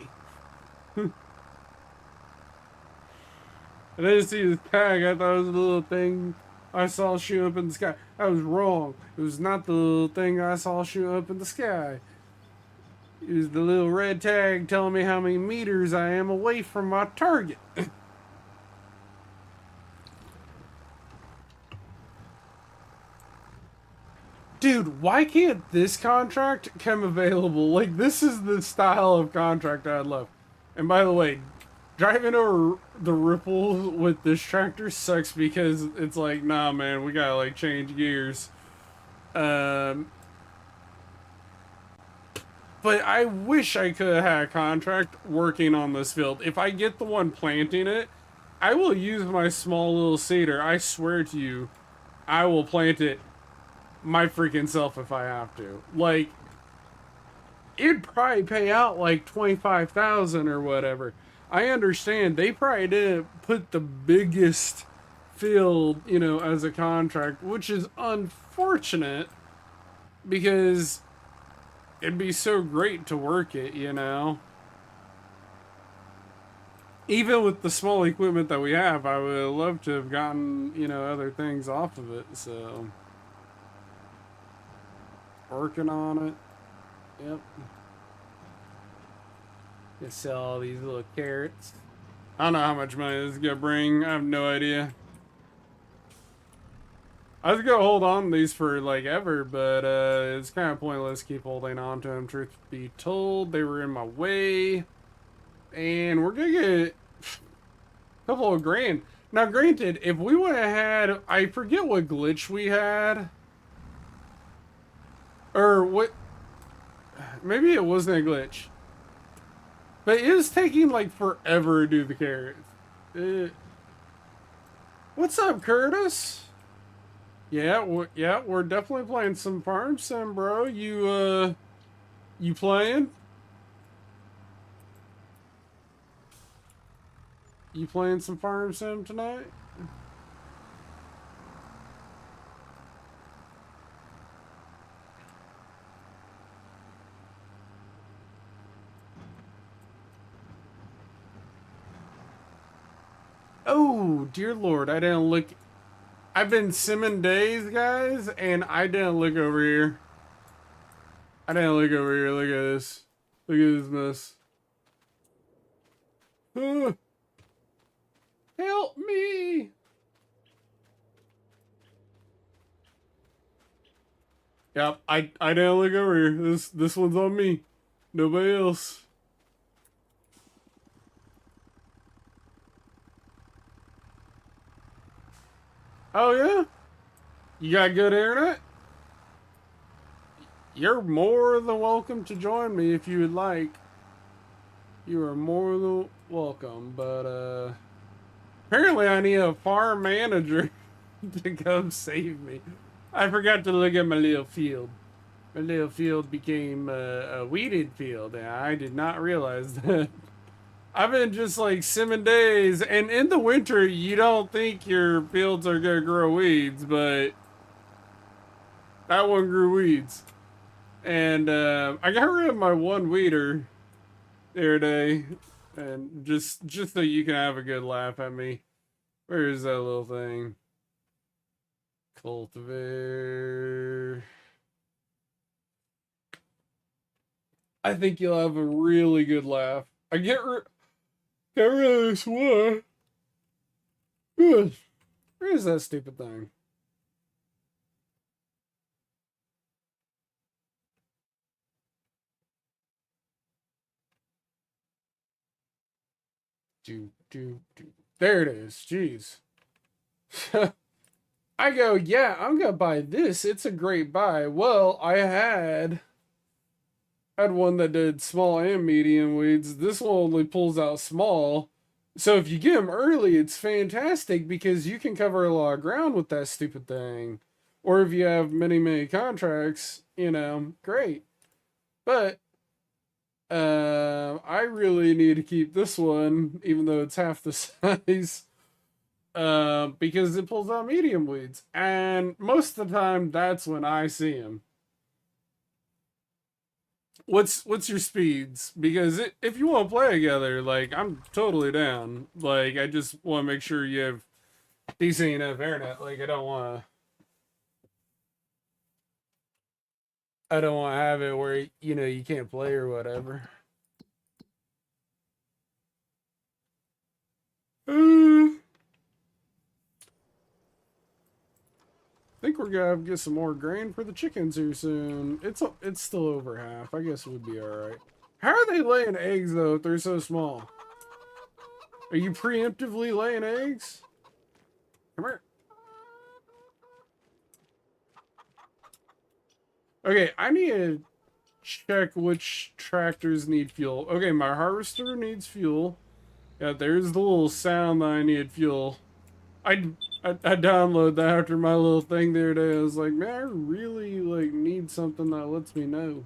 I didn't see his tag. I thought it was a little thing I saw shoot up in the sky. I was wrong. It was not the little thing I saw shoot up in the sky. It was the little red tag telling me how many meters I am away from my target. Dude, why can't this contract come available? Like, this is the style of contract I'd love. And by the way, driving over the ripples with this tractor sucks because it's like, nah, man, we gotta, like, change gears. But I wish I could have had a contract working on this field. If I get the one planting it, I will use my small little seeder. I swear to you, I will plant it my freaking self if I have to. Like, it'd probably pay out like 25,000 or whatever. I understand they probably didn't put the biggest field, you know, as a contract, which is unfortunate because it'd be so great to work it, you know. Even with the small equipment that we have, I would love to have gotten, you know, other things off of it, so working on it. Yep. Gonna sell all these little carrots. I don't know how much money this is gonna bring. I have no idea. I was gonna hold on to these for like ever, but it's kind of pointless to keep holding on to them. Truth be told, they were in my way, and we're gonna get a couple of grand. Now, granted, if we would have had, I forget what glitch we had, or what. Maybe it wasn't a glitch. But it is taking like forever to do the carrots. What's up, Curtis? Yeah, we're definitely playing some Farm Sim, bro. You playing? You playing some Farm Sim tonight? Oh, dear Lord, I didn't look. I've been simming days, guys, and I didn't look over here. I didn't look over here. Look at this. Look at this mess. Help me! Yep, I didn't look over here. This one's on me. Nobody else. Oh yeah? You got good internet? You're more than welcome to join me if you would like. You are more than welcome, but apparently I need a farm manager to come save me. I forgot to look at my little field. My little field became a weeded field, and I did not realize that. I've been just like simming days, and in the winter, you don't think your fields are gonna grow weeds, but that one grew weeds. And I got rid of my one weeder the other day, and just so you can have a good laugh at me. Where is that little thing? Cultivator. I think you'll have a really good laugh. I get rid of this one. Where is that stupid thing? Do. There it is. Jeez. I go, yeah, I'm gonna buy this. It's a great buy. Well, I had one that did small and medium weeds. This one only pulls out small. So if you get them early, it's fantastic because you can cover a lot of ground with that stupid thing. Or if you have many, many contracts, great. But I really need to keep this one, even though it's half the size, because it pulls out medium weeds. And most of the time, that's when I see them. What's your speeds? Because if you want to play together, like I'm totally down. Like I just want to make sure you have decent enough internet. Like I don't want to have it where you can't play or whatever. I think we're gonna get some more grain for the chickens here soon. It's still over half. I guess it would be all right. How are they laying eggs though if they're so small? Are you preemptively laying eggs? Come here. Okay, I need to check which tractors need fuel. Okay, my harvester needs fuel. Yeah, there's the little sound that I need fuel. I downloaded that after my little thing the other day. I was like, man, I really need something that lets me know.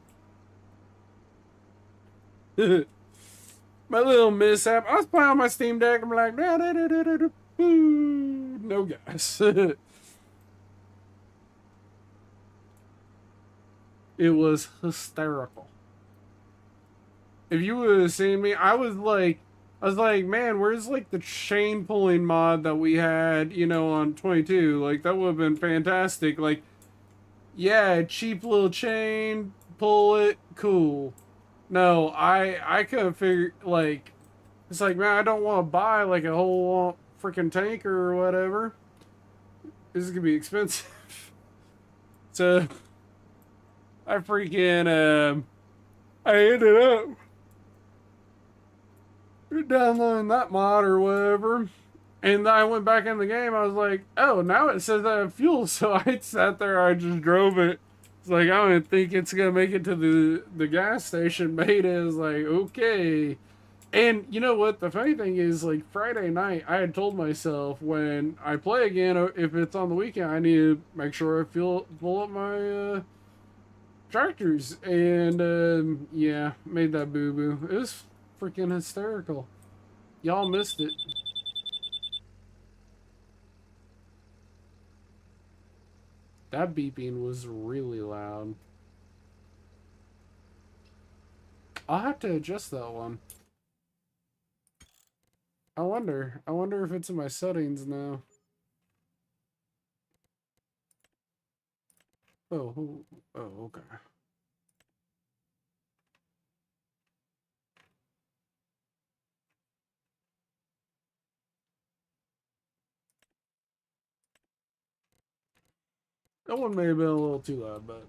My little mishap. I was playing on my Steam Deck. I'm like, no gas. It was hysterical. If you would have seen me, I was like, man, where's the chain pulling mod that we had, on 22? Like that would have been fantastic. Like, yeah, cheap little chain, pull it, cool. No, I couldn't figure it's like, man, I don't want to buy a whole freaking tanker or whatever. This is gonna be expensive. So I freaking I ended up downloading that mod or whatever. And I went back in the game. I was like, oh, now it says I have fuel. So I sat there. I just drove it. It's like, I don't even think it's going to make it to the gas station. Made it. Was like, okay. And you know what? The funny thing is, Friday night, I had told myself when I play again, if it's on the weekend, I need to make sure I pull up my tractors. And yeah, made that boo boo. It was freaking hysterical. Y'all missed it. That beeping was really loud. I'll have to adjust that one. I wonder if it's in my settings now. Oh, okay. That one may have been a little too loud, but...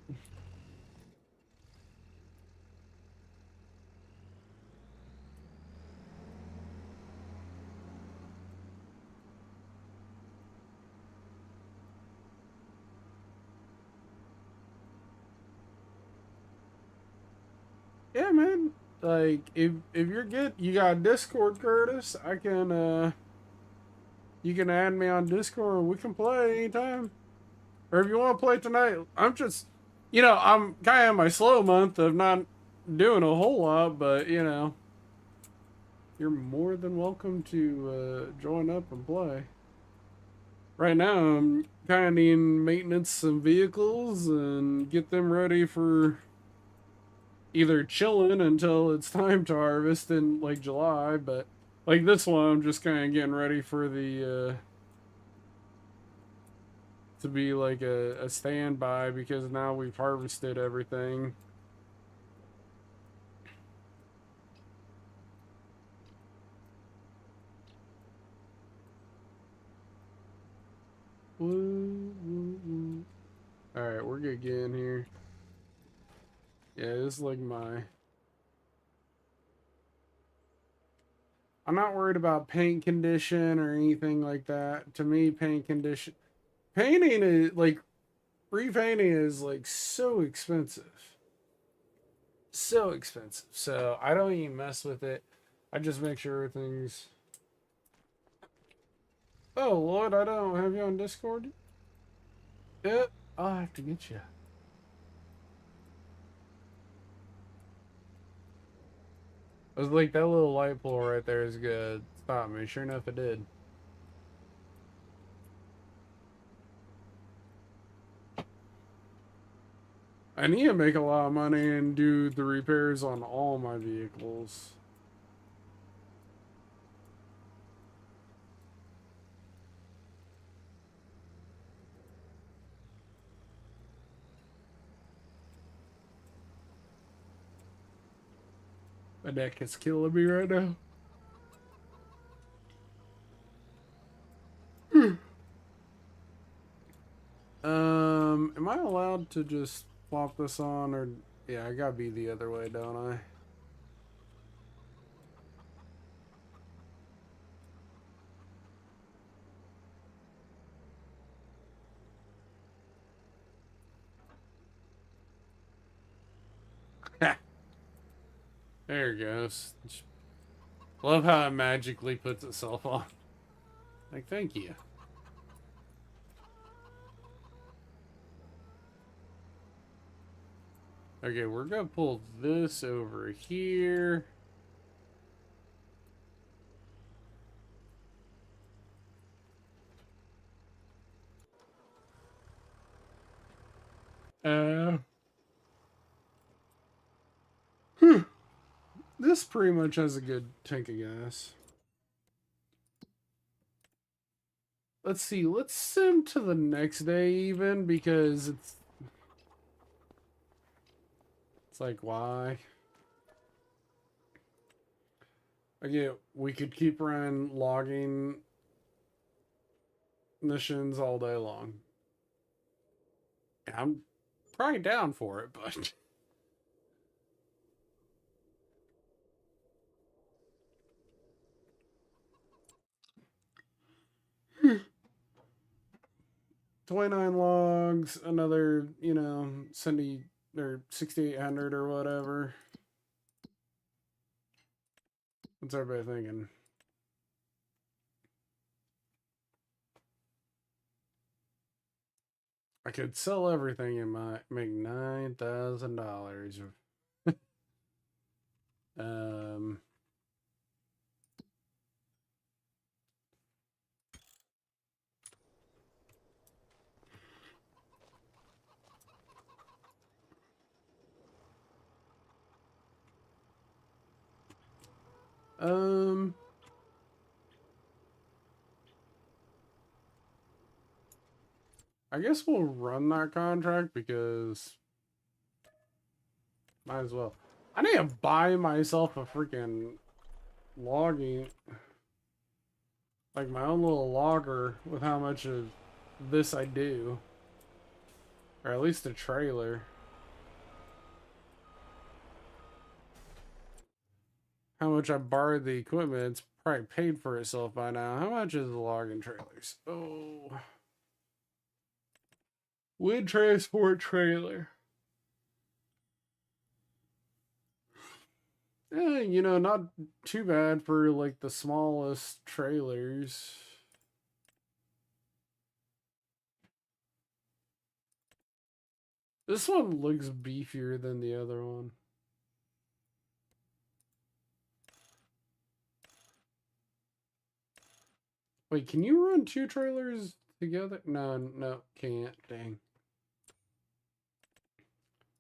Yeah, man. Like, if you're good, you got Discord, Curtis. You can add me on Discord and we can play anytime. Or if you want to play tonight, I'm just, I'm kind of in my slow month of not doing a whole lot, but, you're more than welcome to join up and play. Right now, I'm kind of needing maintenance some vehicles and get them ready for either chilling until it's time to harvest in July, but this one, I'm just kind of getting ready for the to be a standby because now we've harvested everything. Alright, we're gonna get in here. Yeah, this is my... I'm not worried about paint condition or anything like that. To me, paint condition... painting is like repainting is like so expensive. So expensive. So I don't even mess with it. I just make sure everything's. Oh Lord, I don't have you on Discord. Yep, I'll have to get you. I was like, that little light pole right there is good. Stop me. Sure enough, it did. I need to make a lot of money and do the repairs on all my vehicles. My neck is killing me right now. Am I allowed to just flop this on, or yeah, I gotta be the other way, don't I? There it goes. Love how it magically puts itself on. Like, thank you. Okay, we're gonna pull this over here. Uh, this pretty much has a good tank of gas. Let's see, let's sim to the next day even, because it's like, why? Again, we could keep running logging missions all day long. I'm probably down for it, but 29 logs, another, 70 or 6,800 or whatever. What's everybody thinking? I could sell everything and make $9,000. um, um, I guess we'll run that contract because might as well. I need to buy myself a freaking logging, like my own little logger with how much of this I do, or at least a trailer. How much I borrowed the equipment, it's probably paid for itself by now. How much is the logging trailers? Oh, wood transport trailer. Not too bad for like the smallest trailers. This one looks beefier than the other one. Wait, can you run two trailers together? No, can't. Dang.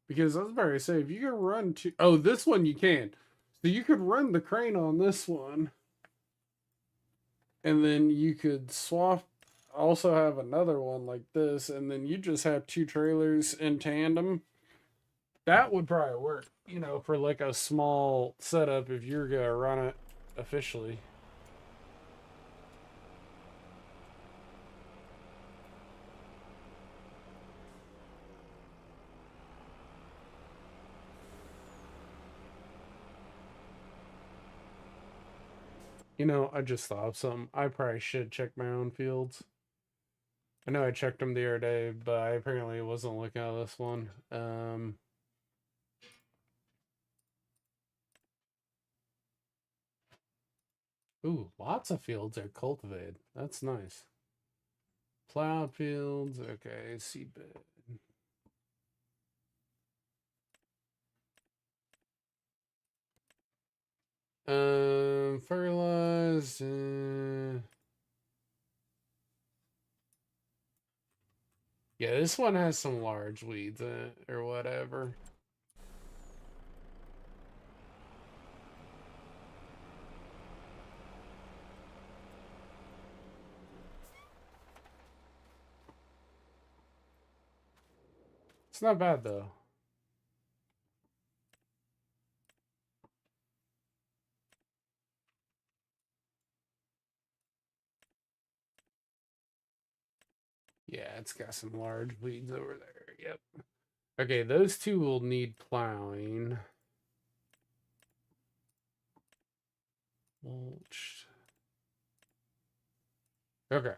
Because I was about to say, if you can run two... Oh, this one you can. So you could run the crane on this one. And then you could swap, also have another one like this. And then you just have two trailers in tandem. That would probably work, for like a small setup if you're going to run it officially. I just thought of something. I probably should check my own fields. I know I checked them the other day, but I apparently wasn't looking at this one. Ooh, lots of fields are cultivated. That's nice. Plowed fields, okay, seedbed. Fertilized. Yeah, this one has some large weeds in it, or whatever. It's not bad, though. Yeah, it's got some large weeds over there. Yep. Okay, those two will need plowing. Mulched. Okay.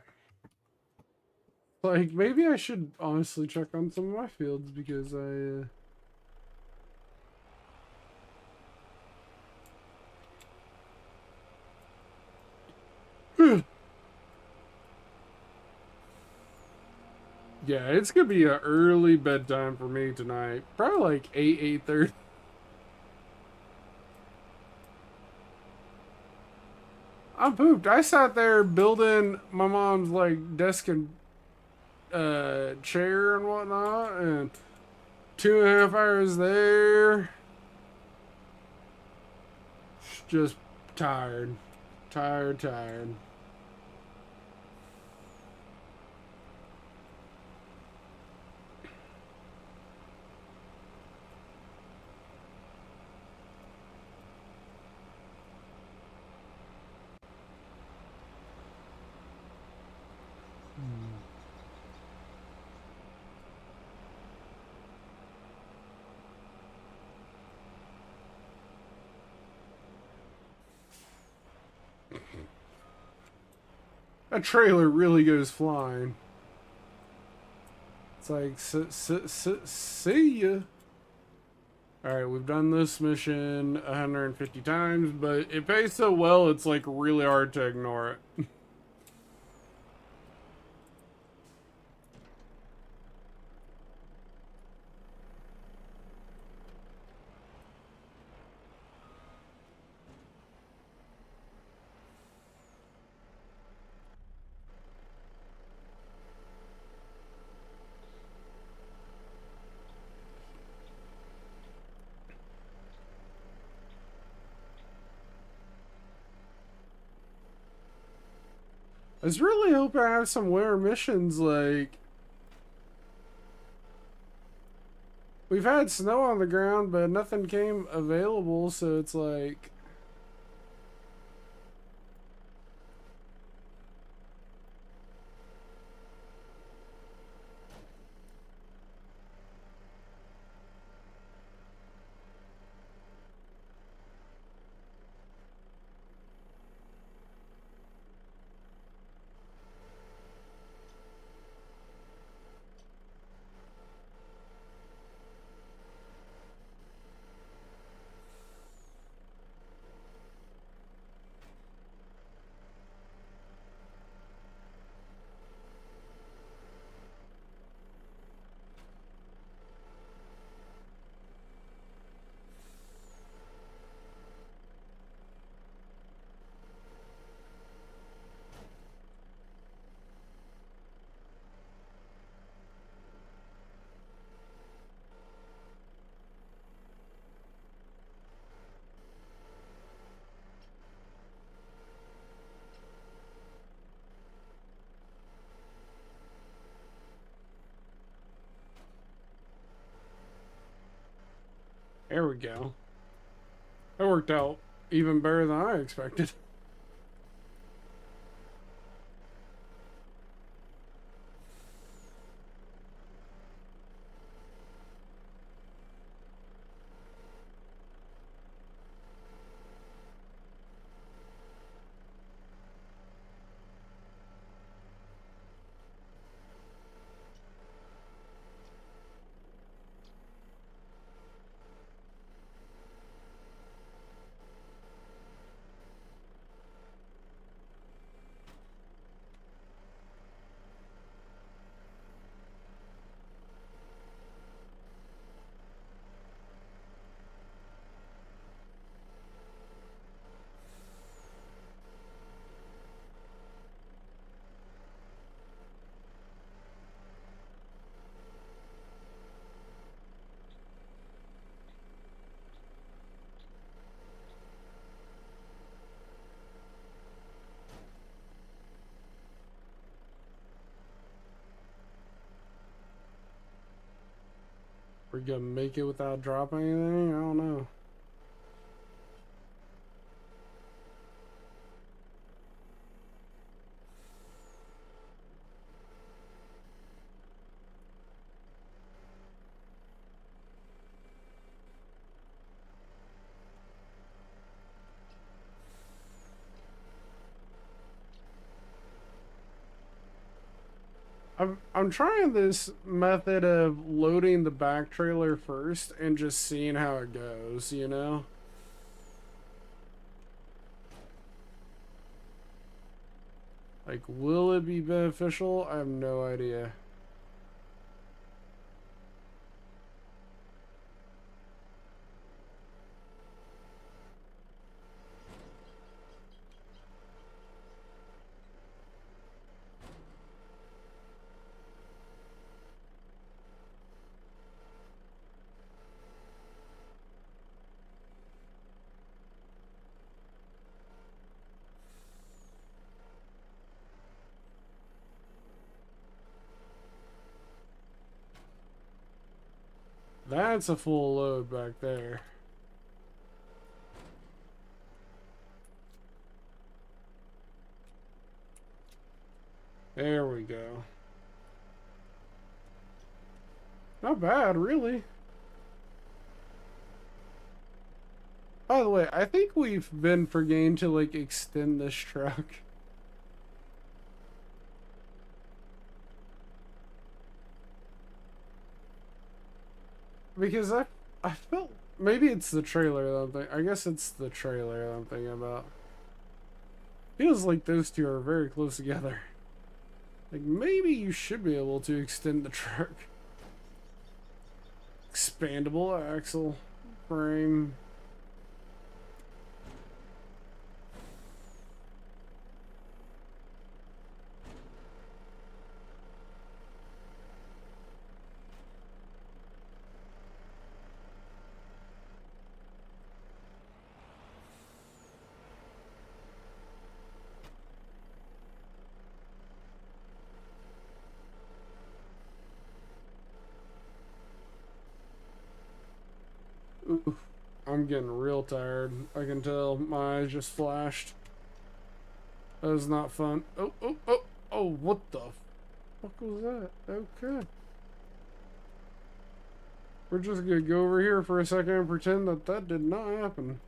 Like, maybe I should honestly check on some of my fields because yeah, it's gonna be an early bedtime for me tonight. Probably like 8:30. I'm pooped. I sat there building my mom's like desk and chair and whatnot, and 2.5 hours there. Just tired. Tired. That trailer really goes flying. It's like, see ya. Alright, we've done this mission 150 times, but it pays so well, it's like really hard to ignore it. I was really hoping I have some winter missions, like... We've had snow on the ground, but nothing came available, so it's like... There we go. That worked out even better than I expected. We're gonna make it without dropping anything? I don't know. I'm trying this method of loading the back trailer first and just seeing how it goes, you know? Like, will it be beneficial? I have no idea. That's a full load back there. There we go. Not bad, really. By the way, I think we've been forgetting to, like, extend this truck. Because I felt... Maybe it's the trailer that I'm thinking... I guess it's the trailer that I'm thinking about. Feels like those two are very close together. Like, maybe you should be able to extend the truck. Expandable axle frame. Oof, I'm getting real tired. I can tell my eyes just flashed. That was not fun. Oh, what the fuck was that? Okay. We're just gonna go over here for a second and pretend that that did not happen.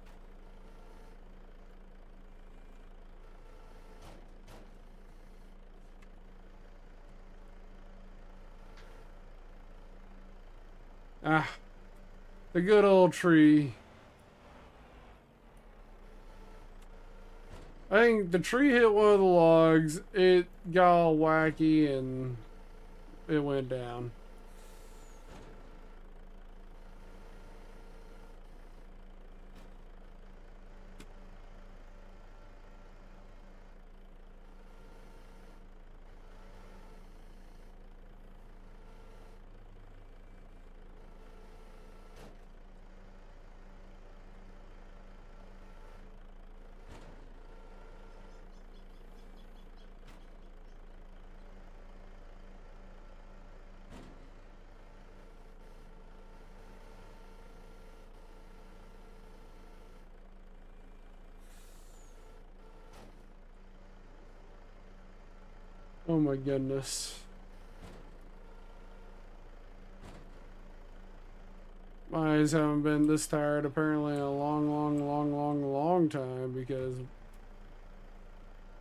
Ah, the good old tree. I think the tree hit one of the logs, it got all wacky, and it went down. Oh my goodness. My eyes haven't been this tired apparently in a long time because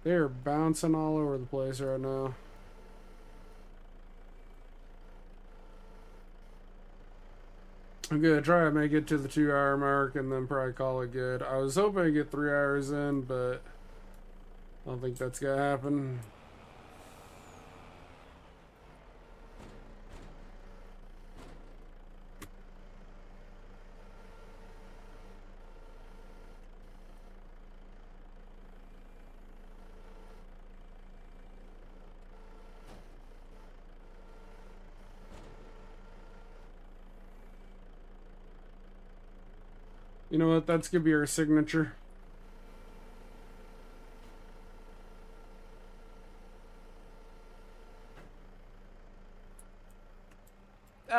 they're bouncing all over the place right now. I'm gonna try to make it to the 2-hour mark and then probably call it good. I was hoping to get 3 hours in, but I don't think that's gonna happen. You know what? That's gonna be our signature.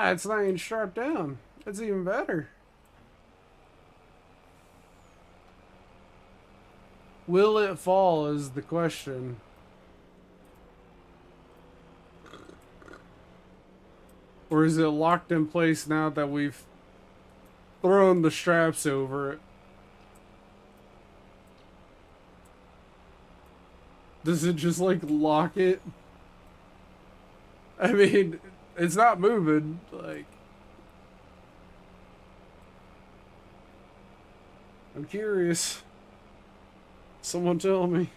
Ah, it's not even strapped down. That's even better. Will it fall is the question. Or is it locked in place now that we've thrown the straps over it? Does it just like lock it? I mean, it's not moving. Like, I'm curious. Someone tell me.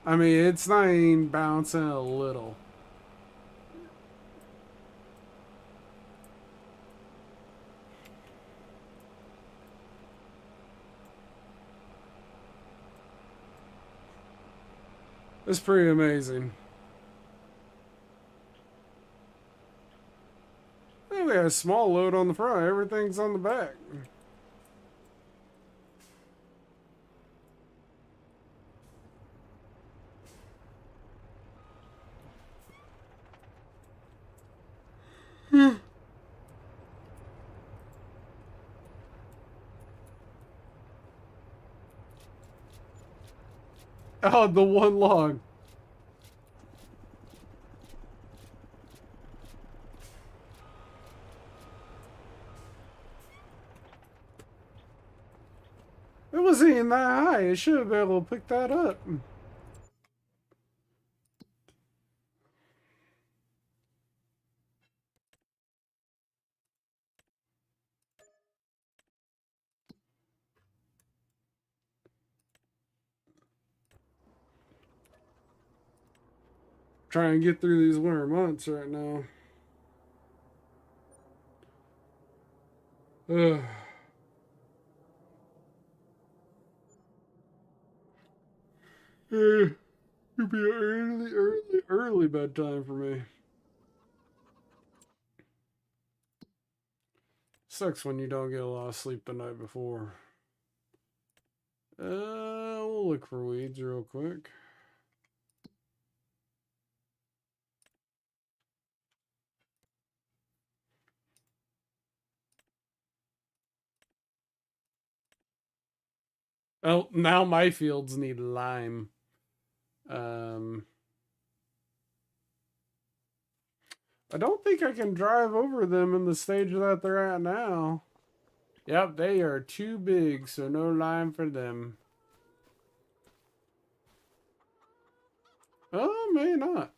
I mean, it's not even bouncing a little. It's pretty amazing. Oh, we got a small load on the front. Everything's on the back. Oh, the one log. It wasn't even that high. It should have been able to pick that up. Trying to get through these winter months right now. Ugh. It'd be an early bedtime for me. Sucks when you don't get a lot of sleep the night before. We'll look for weeds real quick. Oh, now my fields need lime. I don't think I can drive over them in the stage that they're at now. Yep, they are too big, so no lime for them. Oh, may not.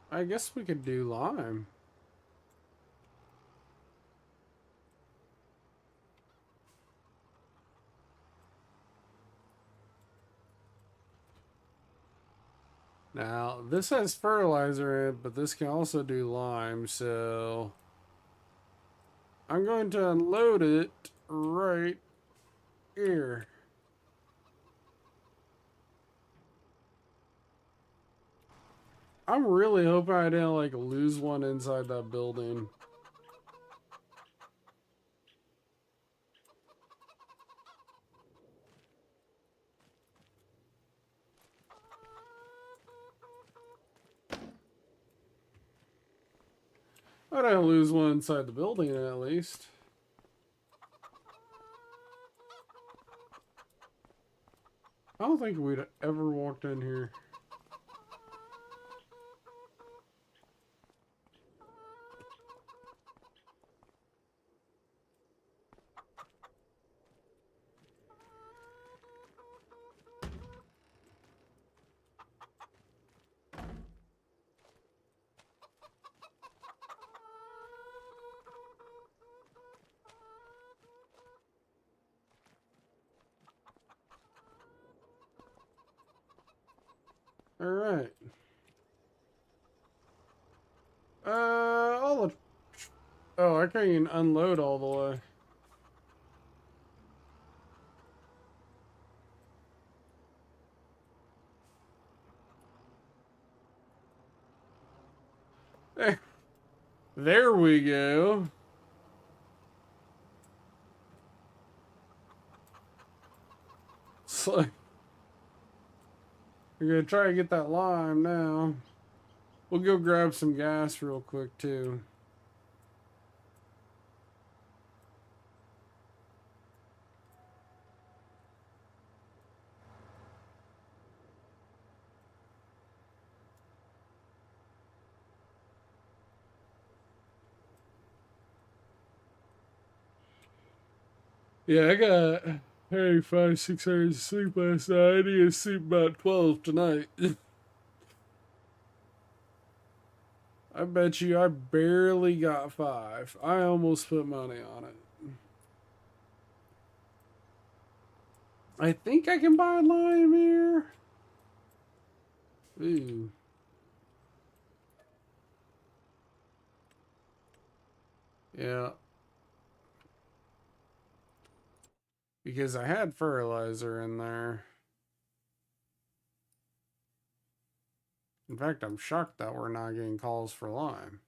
I guess we could do lime. Now, this has fertilizer in it, but this can also do lime, so I'm going to unload it right here. I'm really hoping I didn't like lose one inside that building. I didn't lose one inside the building at least. I don't think we'd ever walked in here. All right. All the... Oh, I can't even unload all the way. There we go. So, we're gonna try to get that lime now. We'll go grab some gas real quick too. Yeah, I got 5, 6 hours of sleep last night. I need to sleep about 12 tonight. I bet you I barely got 5. I almost put money on it. I think I can buy lime here. Ooh. Yeah. Because I had fertilizer in there. In fact, I'm shocked that we're not getting calls for lime.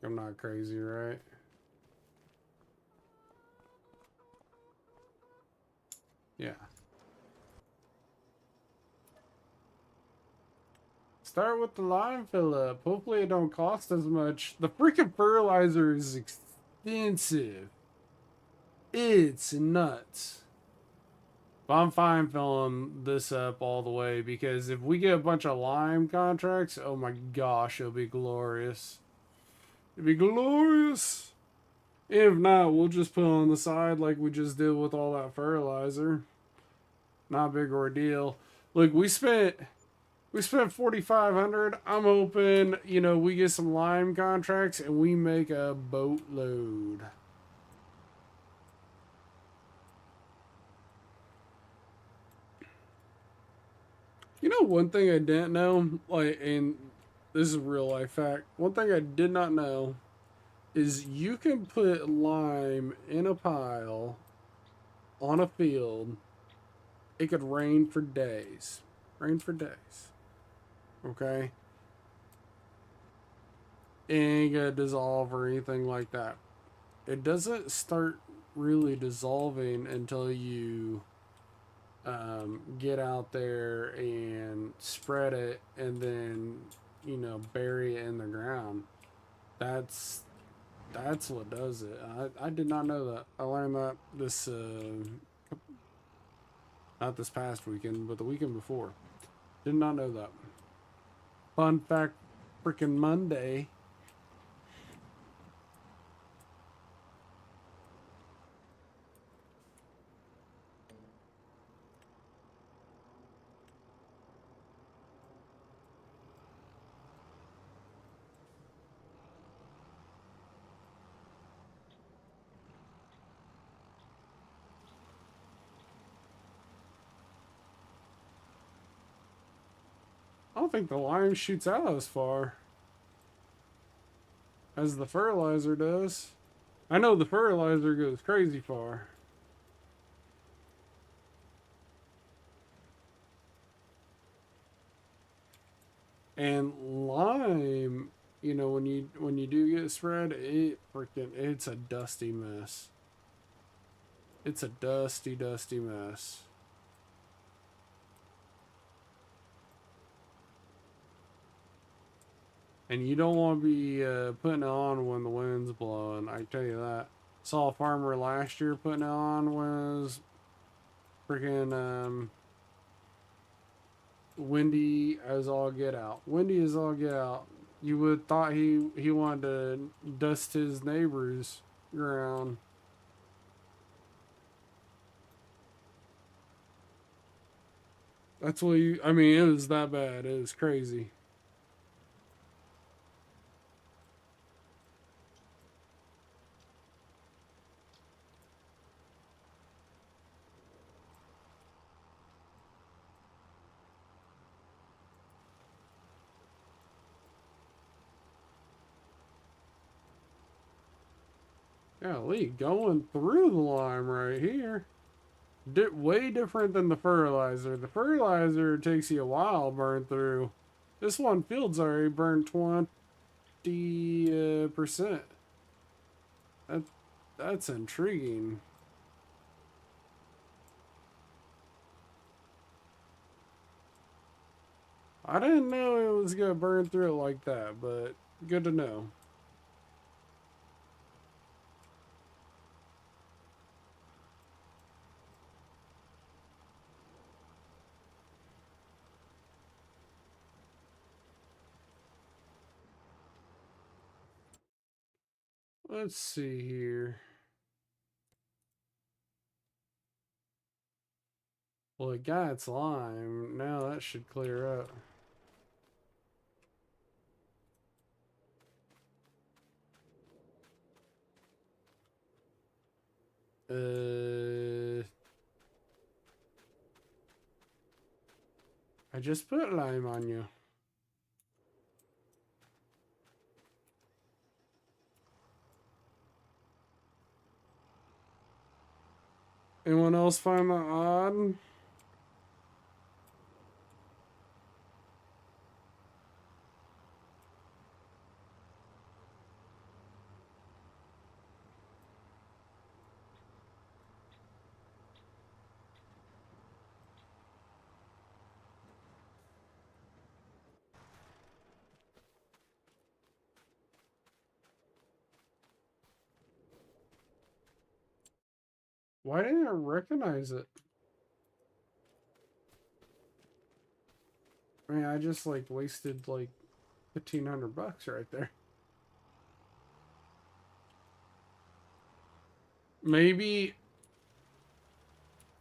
I'm not crazy, right? Yeah. Start with the lime fill up. Hopefully it don't cost as much. The freaking fertilizer is expensive. It's nuts. But I'm fine filling this up all the way because if we get a bunch of lime contracts, oh my gosh, it'll be glorious. It'll be glorious. If not, we'll just put it on the side like we just did with all that fertilizer. Not a big ordeal. Look, we spent 4,500. I'm hoping, we get some lime contracts and we make a boatload. One thing I didn't know, and this is a real life fact. One thing I did not know is you can put lime in a pile on a field. It could rain for days. Rain for days. Okay? It ain't gonna dissolve or anything like that. It doesn't start really dissolving until you get out there and spread it and then bury it in the ground. That's what does it. I did not know that. I learned that this not this past weekend, but the weekend before. Did not know that. Fun fact, freaking Monday. I don't think the lime shoots out as far as the fertilizer does. I know the fertilizer goes crazy far. And lime, when you do get spread, it's a dusty mess. It's a dusty mess. And you don't want to be putting it on when the wind's blowing. I tell you that. Saw a farmer last year putting it on when it was freaking windy as all get out. Windy as all get out. You would thought he wanted to dust his neighbor's ground. That's what it was that bad. It was crazy. Golly, going through the lime right here. Way different than the fertilizer. The fertilizer takes you a while to burn through. This one field's already burned 20%. That's intriguing. I didn't know it was gonna burn through it like that, but good to know. Let's see here. Well, it got its lime. Now that should clear up. I just put lime on you. Anyone else find that odd? Why didn't I recognize it? I mean, I just like wasted like $1,500 right there. Maybe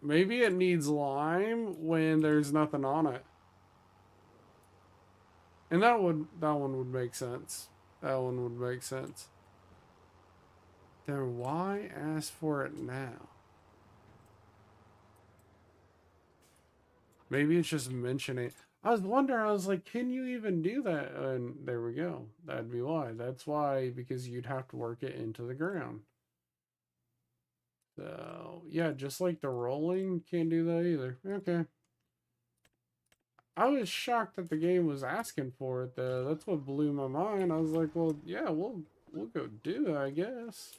it needs lime when there's nothing on it. And that one would make sense. That one would make sense. Then why ask for it now? Maybe it's just mentioning. I was wondering, I was like, can you even do that? And there we go. That'd be why. That's why, because you'd have to work it into the ground. So, yeah, just like the rolling, can't do that either. Okay. I was shocked that the game was asking for it, though. That's what blew my mind. I was like, well, yeah, we'll go do it, I guess.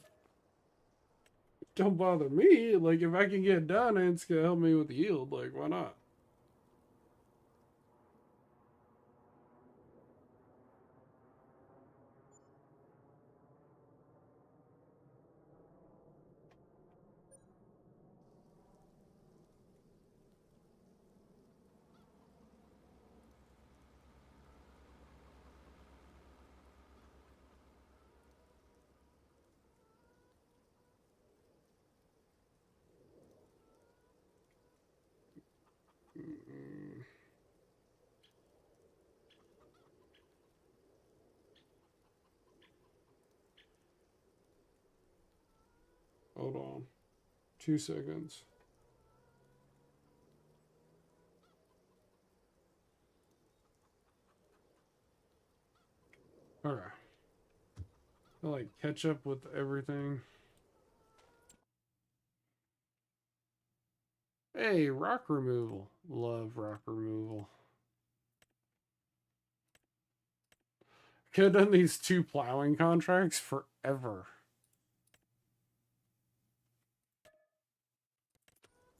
Don't bother me. Like, if I can get it done and it's gonna help me with the yield, like, why not? Hold on. 2 seconds. Okay. I like catch up with everything. Hey, rock removal. Love rock removal. Could have done these 2 plowing contracts forever.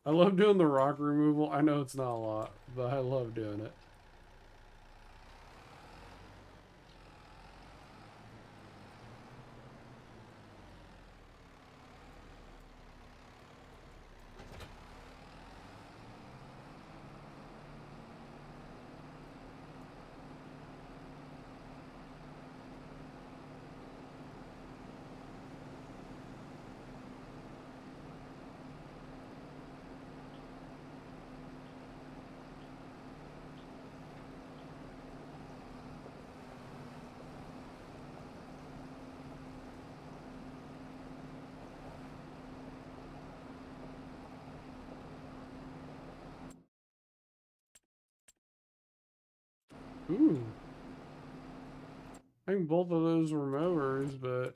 I love doing the rock removal. I know it's not a lot, but I love doing it. Ooh. I think both of those were mowers, but...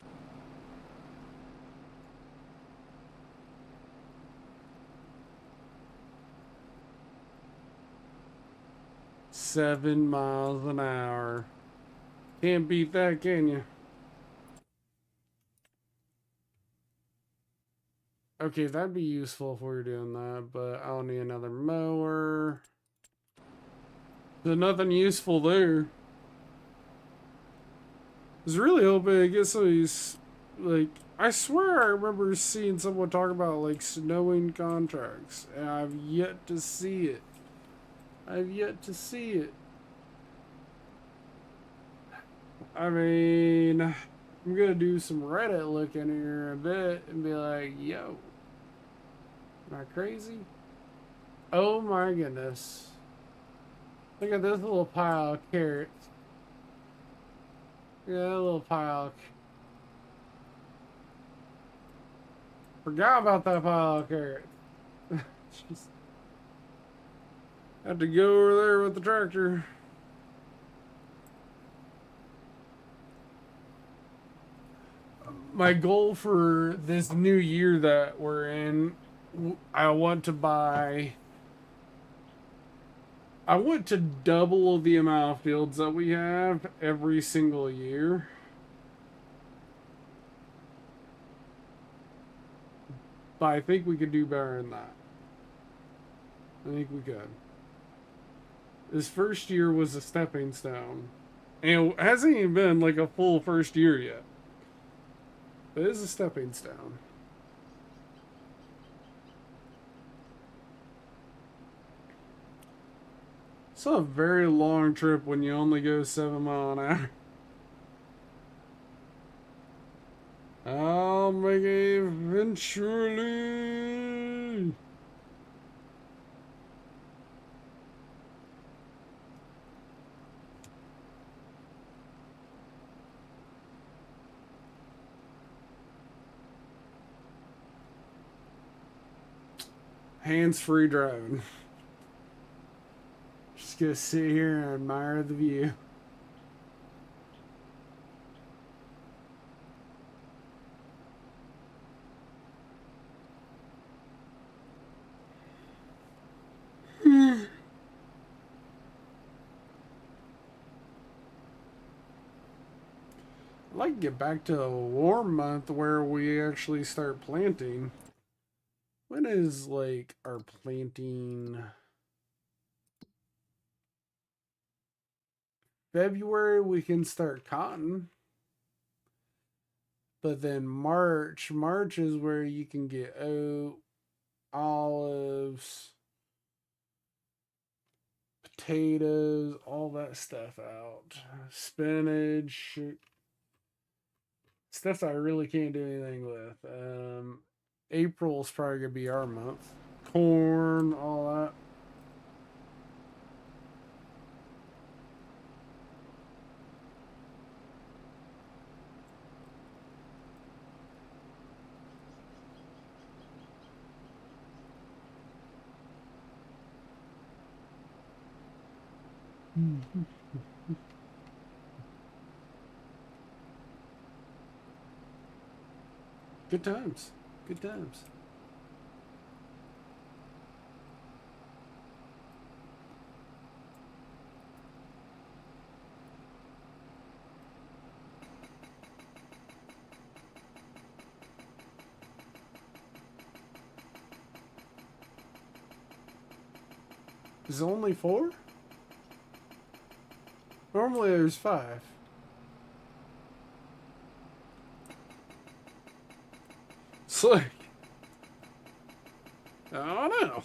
7 miles an hour. Can't beat that, can you? Okay, that'd be useful if we were doing that, but I'll need another mower. There's nothing useful there. I was really hoping to get some of these, like, I swear I remember seeing someone talk about, like, snowing contracts, and I've yet to see it. I've yet to see it. I mean, I'm gonna do some Reddit looking here in a bit and be like, yo, am I crazy? Oh my goodness. Look at this little pile of carrots. Yeah, a little pile. Forgot about that pile of carrots. Just have to go over there with the tractor. My goal for this new year that we're in, I want to double the amount of fields that we have every single year. But I think we could do better than that. I think we could. This first year was a stepping stone. And it hasn't even been like a full first year yet. But it is a stepping stone. It's a very long trip when you only go 7 miles an hour. I'll make it eventually. Hands-free driving. Just gonna sit here and admire the view. I'd like to get back to a warm month where we actually start planting. When is like our planting? February we can start cotton. But then March is where you can get oat, olives, potatoes, all that stuff out. Spinach, stuff that I really can't do anything with. April's probably gonna be our month. Corn, all that. Good times. Good times. Is it only 4? Normally there's 5. It's like, I don't know.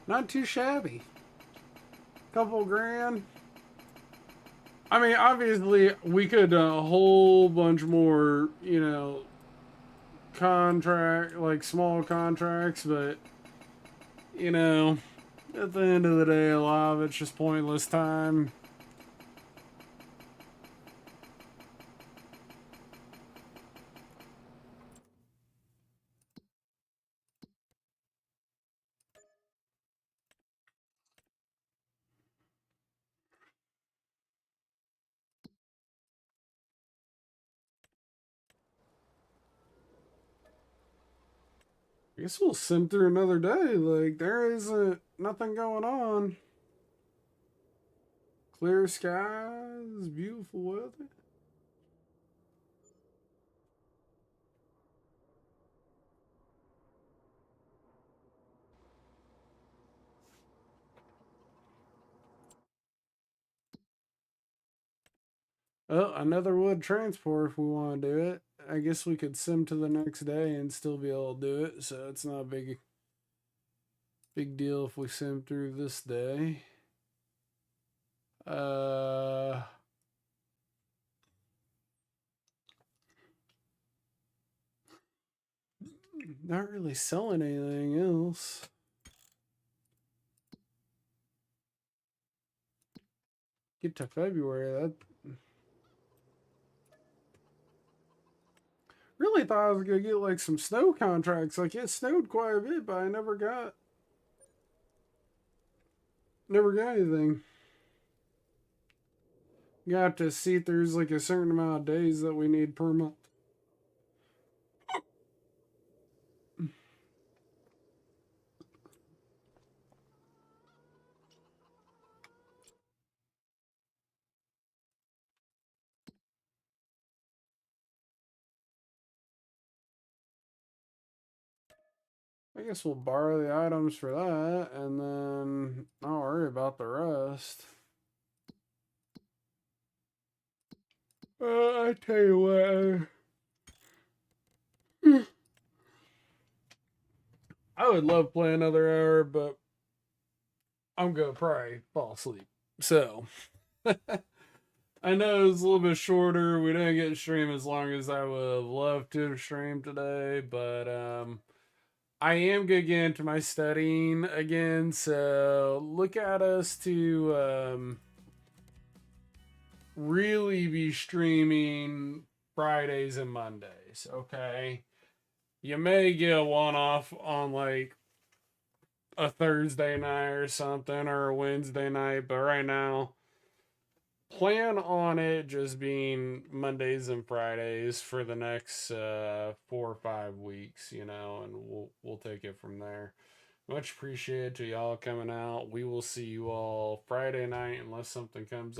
Not too shabby. Couple grand. I mean, obviously, we could a whole bunch more, like small contracts, but, at the end of the day, a lot of it's just pointless time. I guess we'll sim through another day. Like, there isn't nothing going on. Clear skies, beautiful weather. Oh, another wood transport if we want to do it. I guess we could sim to the next day and still be able to do it, so it's not a big deal if we sim through this day. Not really selling anything else. Get to February, that really thought I was gonna get like some snow contracts. Like it snowed quite a bit, but I never got anything. You have to see if there's like a certain amount of days that we need per month. I guess we'll borrow the items for that, and then I'll worry about the rest. I tell you what, I would love play another hour, but I'm gonna probably fall asleep. So I know it's a little bit shorter. We didn't get to stream as long as I would have loved to have streamed today, but I am gonna get into my studying again. So look at us to really be streaming Fridays and Mondays. Okay, you may get a one off on like a Thursday night or something or a Wednesday night, but right now plan on it just being Mondays and Fridays for the next 4 or 5 weeks, and we'll take it from there. Much appreciated to y'all coming out. We will see you all Friday night unless something comes up.